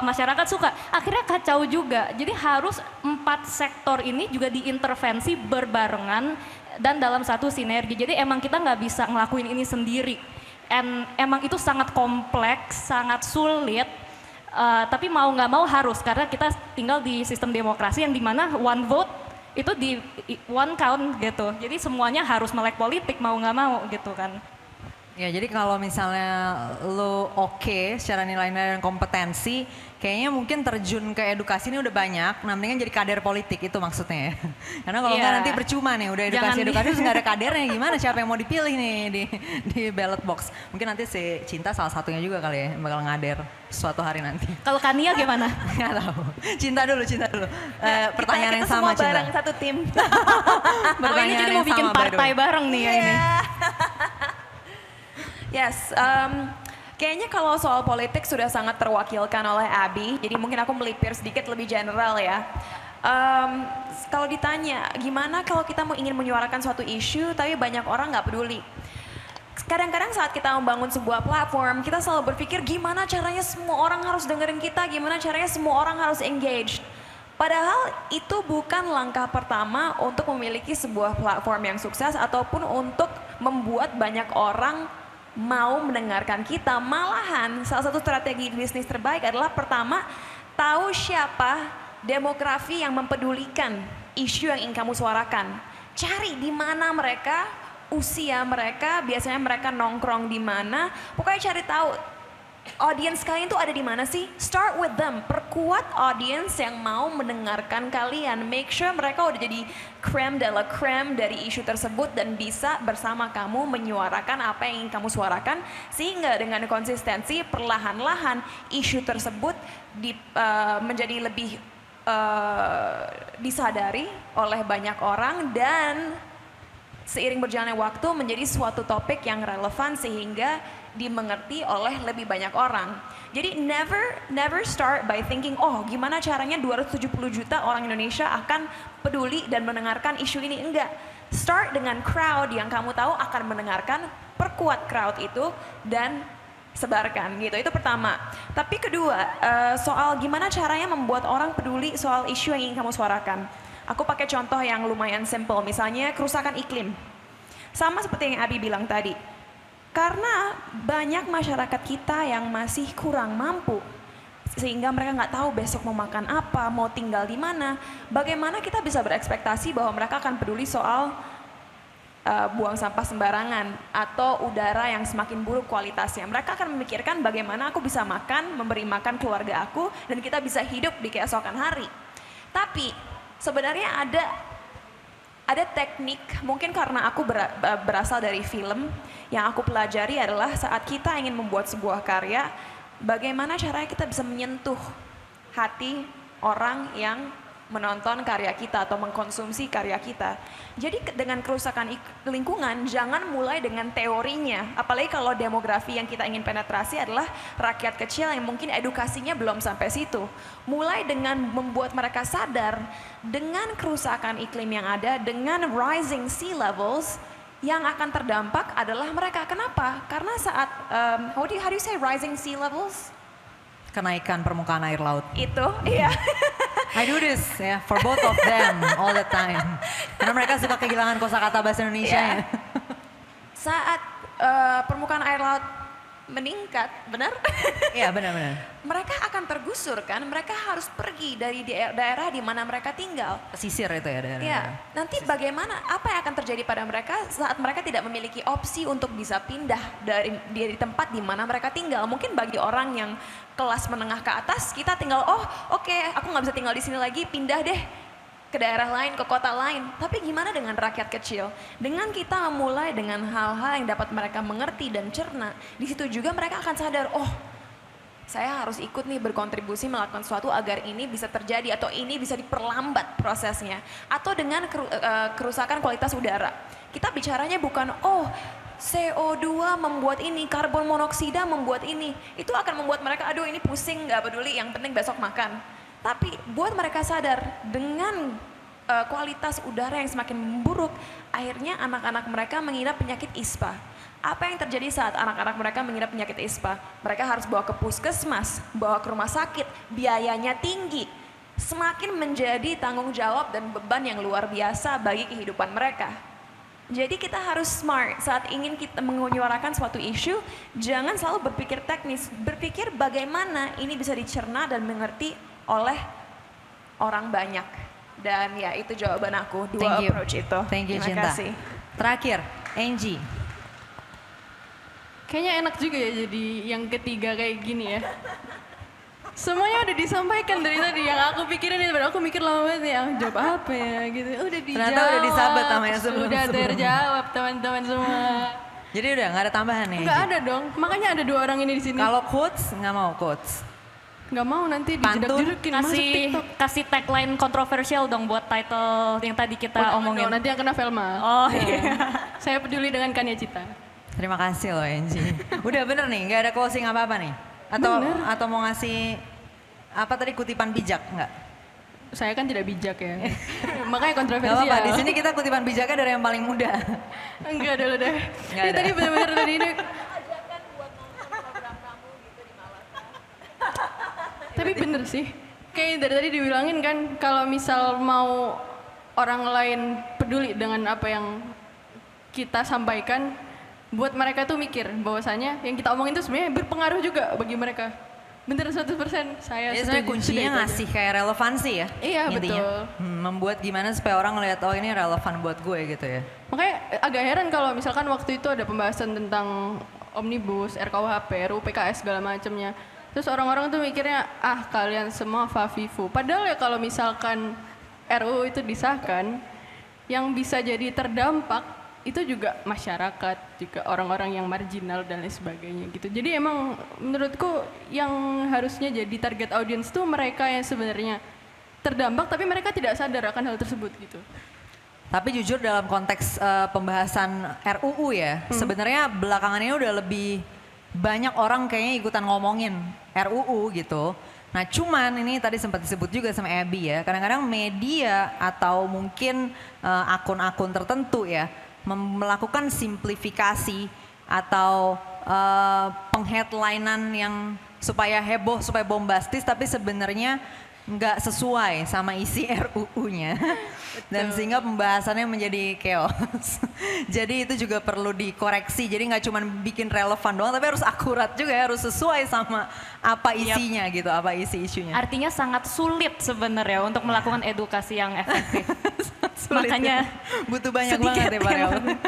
masyarakat suka, akhirnya kacau juga. Jadi harus 4 sektor ini juga diintervensi berbarengan dan dalam satu sinergi. Jadi emang kita nggak bisa ngelakuin ini sendiri. Emang itu sangat kompleks, sangat sulit. Tapi mau nggak mau harus, karena kita tinggal di sistem demokrasi yang dimana one vote itu di one count gitu. Jadi semuanya harus melek politik mau nggak mau gitu kan. Ya jadi kalau misalnya lo oke secara nilai-nilai dan kompetensi, kayaknya mungkin terjun ke edukasi ini udah banyak, nah mendingan jadi kader politik itu maksudnya ya. Karena kalau nggak nanti percuma nih, udah edukasi terus nggak ada kadernya, gimana siapa yang mau dipilih nih di ballot box. Mungkin nanti si Cinta salah satunya juga kali ya, yang bakal ngader suatu hari nanti. Kalau Kania gimana? Nggak tahu. Cinta dulu. Pertanyaan yang sama kita semua Cinta. bareng satu tim. Oh ini jadi mau bikin partai bareng nih ya ini. Yes, kayaknya kalau soal politik sudah sangat terwakilkan oleh Abby, jadi mungkin aku melipir sedikit lebih general ya. Kalau ditanya, gimana kalau kita ingin menyuarakan suatu isu tapi banyak orang nggak peduli? Kadang-kadang saat kita membangun sebuah platform, kita selalu berpikir gimana caranya semua orang harus dengerin kita, gimana caranya semua orang harus engaged. Padahal itu bukan langkah pertama untuk memiliki sebuah platform yang sukses ataupun untuk membuat banyak orang mau mendengarkan kita. Malahan salah satu strategi bisnis terbaik adalah pertama, tahu siapa demografi yang mempedulikan isu yang ingin kamu suarakan. Cari di mana mereka, usia mereka, biasanya mereka nongkrong di mana. Pokoknya cari tahu audience kalian tuh ada di mana sih? Start with them. Perkuat audience yang mau mendengarkan kalian. Make sure mereka udah jadi creme de la creme dari isu tersebut dan bisa bersama kamu menyuarakan apa yang ingin kamu suarakan, sehingga dengan konsistensi perlahan-lahan isu tersebut menjadi lebih disadari oleh banyak orang dan seiring berjalannya waktu menjadi suatu topik yang relevan sehingga dimengerti oleh lebih banyak orang. Jadi never start by thinking, oh gimana caranya 270 juta orang Indonesia akan peduli dan mendengarkan isu ini. Enggak. Start dengan crowd yang kamu tahu akan mendengarkan, perkuat crowd itu dan sebarkan gitu. Itu pertama. Tapi kedua, soal gimana caranya membuat orang peduli soal isu yang ingin kamu suarakan. Aku pakai contoh yang lumayan simple, misalnya kerusakan iklim. Sama seperti yang Abi bilang tadi. Karena banyak masyarakat kita yang masih kurang mampu, sehingga mereka nggak tahu besok mau makan apa, mau tinggal di mana. Bagaimana kita bisa berekspektasi bahwa mereka akan peduli soal buang sampah sembarangan atau udara yang semakin buruk kualitasnya. Mereka akan memikirkan bagaimana aku bisa makan, memberi makan keluarga aku, dan kita bisa hidup di keesokan hari. Tapi sebenarnya ada teknik, mungkin karena aku berasal dari film, yang aku pelajari adalah saat kita ingin membuat sebuah karya, bagaimana caranya kita bisa menyentuh hati orang yang menonton karya kita atau mengkonsumsi karya kita. Jadi dengan kerusakan lingkungan, jangan mulai dengan teorinya. Apalagi kalau demografi yang kita ingin penetrasi adalah rakyat kecil yang mungkin edukasinya belum sampai situ. Mulai dengan membuat mereka sadar dengan kerusakan iklim yang ada, dengan rising sea levels, yang akan terdampak adalah mereka. Kenapa? Karena saat, how do you say rising sea levels? Kenaikan permukaan air laut. Itu, iya. I do this ya, for both of them all the time. Karena mereka suka kehilangan kosakata bahasa Indonesia ya. Saat permukaan air laut meningkat, benar? Iya benar-benar. Mereka akan tergusur kan, mereka harus pergi dari daerah di mana mereka tinggal. Pesisir itu ya daerah. Ya, nanti bagaimana, apa yang akan terjadi pada mereka saat mereka tidak memiliki opsi untuk bisa pindah dari tempat di mana mereka tinggal. Mungkin bagi orang yang kelas menengah ke atas, kita tinggal, oh oke, aku nggak bisa tinggal di sini lagi, pindah deh ke daerah lain, ke kota lain. Tapi gimana dengan rakyat kecil? Dengan kita memulai dengan hal-hal yang dapat mereka mengerti dan cerna, di situ juga mereka akan sadar, oh saya harus ikut nih berkontribusi melakukan sesuatu agar ini bisa terjadi atau ini bisa diperlambat prosesnya. Atau dengan kerusakan kualitas udara. Kita bicaranya bukan, oh CO2 membuat ini, karbon monoksida membuat ini. Itu akan membuat mereka, aduh ini pusing, nggak peduli, yang penting besok makan. Tapi buat mereka sadar dengan kualitas udara yang semakin memburuk, akhirnya anak-anak mereka mengidap penyakit ISPA. Apa yang terjadi saat anak-anak mereka mengidap penyakit ISPA? Mereka harus bawa ke puskesmas, bawa ke rumah sakit, biayanya tinggi. Semakin menjadi tanggung jawab dan beban yang luar biasa bagi kehidupan mereka. Jadi kita harus smart saat ingin kita menyuarakan suatu isu, jangan selalu berpikir teknis, berpikir bagaimana ini bisa dicerna dan mengerti oleh orang banyak. Dan ya itu jawaban aku, dua approach itu. Thank you Terima Cinta. kasih. Terakhir, Angie. Kayaknya enak juga ya jadi yang ketiga kayak gini ya. Semuanya udah disampaikan dari tadi, yang aku pikirin itu, aku mikir lama banget nih, jawab apa ya gitu. Udah dijawab. Ternyata udah disabet sama yang Udah terjawab teman-teman semua. Jadi udah nggak ada tambahan nih? Nggak ada dong, makanya ada dua orang ini di sini. Kalau quotes, nggak mau quotes. Nggak mau nanti Pantun, dijedak-jedukin masuk TikTok. Kasih tagline kontroversial dong buat title yang tadi kita omongin. Nanti yang kena Velma. Oh iya. Saya peduli dengan Kania Cita. Terima kasih loh Angie. Udah bener nih, nggak ada closing apa-apa nih? Atau mau ngasih apa tadi, kutipan bijak nggak? Saya kan tidak bijak ya. Makanya Gak kontroversial. apa-apa, di sini kita kutipan bijaknya dari yang paling muda. Enggak dulu deh. Nggak Ini ada. tadi benar-benar tadi ini. Tapi bener sih. Kayak dari tadi dibilangin kan, kalau misal mau orang lain peduli dengan apa yang kita sampaikan, buat mereka tuh mikir bahwasanya yang kita omongin itu sebenarnya berpengaruh juga bagi mereka. Bener 100%, saya Jadi setuju. sebenarnya kuncinya Sudah itu aja. ngasih kayak relevansi ya. Iya, intinya. betul. Membuat gimana supaya orang ngeliat, oh ini relevan buat gue gitu ya. Makanya agak heran kalau misalkan waktu itu ada pembahasan tentang Omnibus, RKUHP, RUU PKS segala macamnya. Terus orang-orang tuh mikirnya, ah kalian semua fafifu. Padahal ya kalau misalkan RUU itu disahkan, yang bisa jadi terdampak itu juga masyarakat, juga orang-orang yang marginal dan lain sebagainya gitu. Jadi emang menurutku yang harusnya jadi target audiens tuh mereka yang sebenarnya terdampak tapi mereka tidak sadar akan hal tersebut gitu. Tapi jujur dalam konteks pembahasan RUU ya, sebenarnya belakangan ini udah lebih banyak orang kayaknya ikutan ngomongin RUU gitu. Nah cuman ini tadi sempat disebut juga sama Abby ya, kadang-kadang media atau mungkin akun-akun tertentu ya melakukan simplifikasi atau pengheadlinean yang supaya heboh, supaya bombastis, tapi sebenarnya nggak sesuai sama isi RUU-nya. Dan sehingga pembahasannya menjadi chaos. Jadi itu juga perlu dikoreksi, jadi nggak cuma bikin relevan doang, tapi harus akurat juga, harus sesuai sama apa isinya gitu, apa isi isunya. Artinya sangat sulit sebenarnya untuk melakukan edukasi yang efektif. Makanya butuh banyak sedikit banget ya Pak Rel. emang.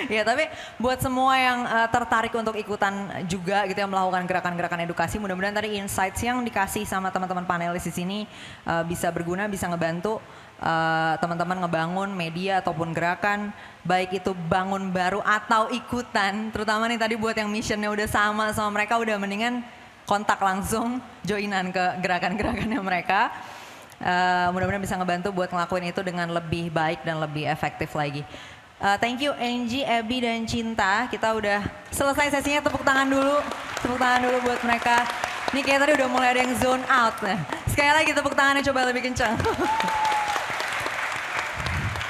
Ya tapi buat semua yang tertarik untuk ikutan juga gitu, yang melakukan gerakan-gerakan edukasi, mudah-mudahan tadi insights yang dikasih sama teman-teman panelis di sini bisa berguna, bisa ngebantu teman-teman ngebangun media ataupun gerakan, baik itu bangun baru atau ikutan, terutama nih tadi buat yang missionnya udah sama mereka, udah mendingan kontak langsung, joinan ke gerakan-gerakannya mereka. Mudah-mudahan bisa ngebantu buat ngelakuin itu dengan lebih baik dan lebih efektif lagi. Thank you Angie, Abby, dan Cinta. Kita udah selesai sesinya, tepuk tangan dulu. Tepuk tangan dulu buat mereka. Ini kayak tadi udah mulai ada yang zone out. Nah, sekali lagi tepuk tangannya coba lebih kencang.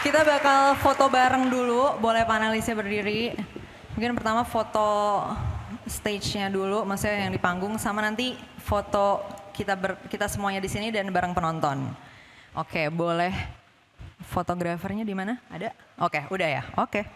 Kita bakal foto bareng dulu, boleh panelisnya berdiri. Mungkin pertama foto stage-nya dulu, maksudnya yang di panggung, sama nanti foto kita semuanya di sini dan bareng penonton. Oke, boleh. Fotografernya di mana? Ada? Oke, udah ya. Oke.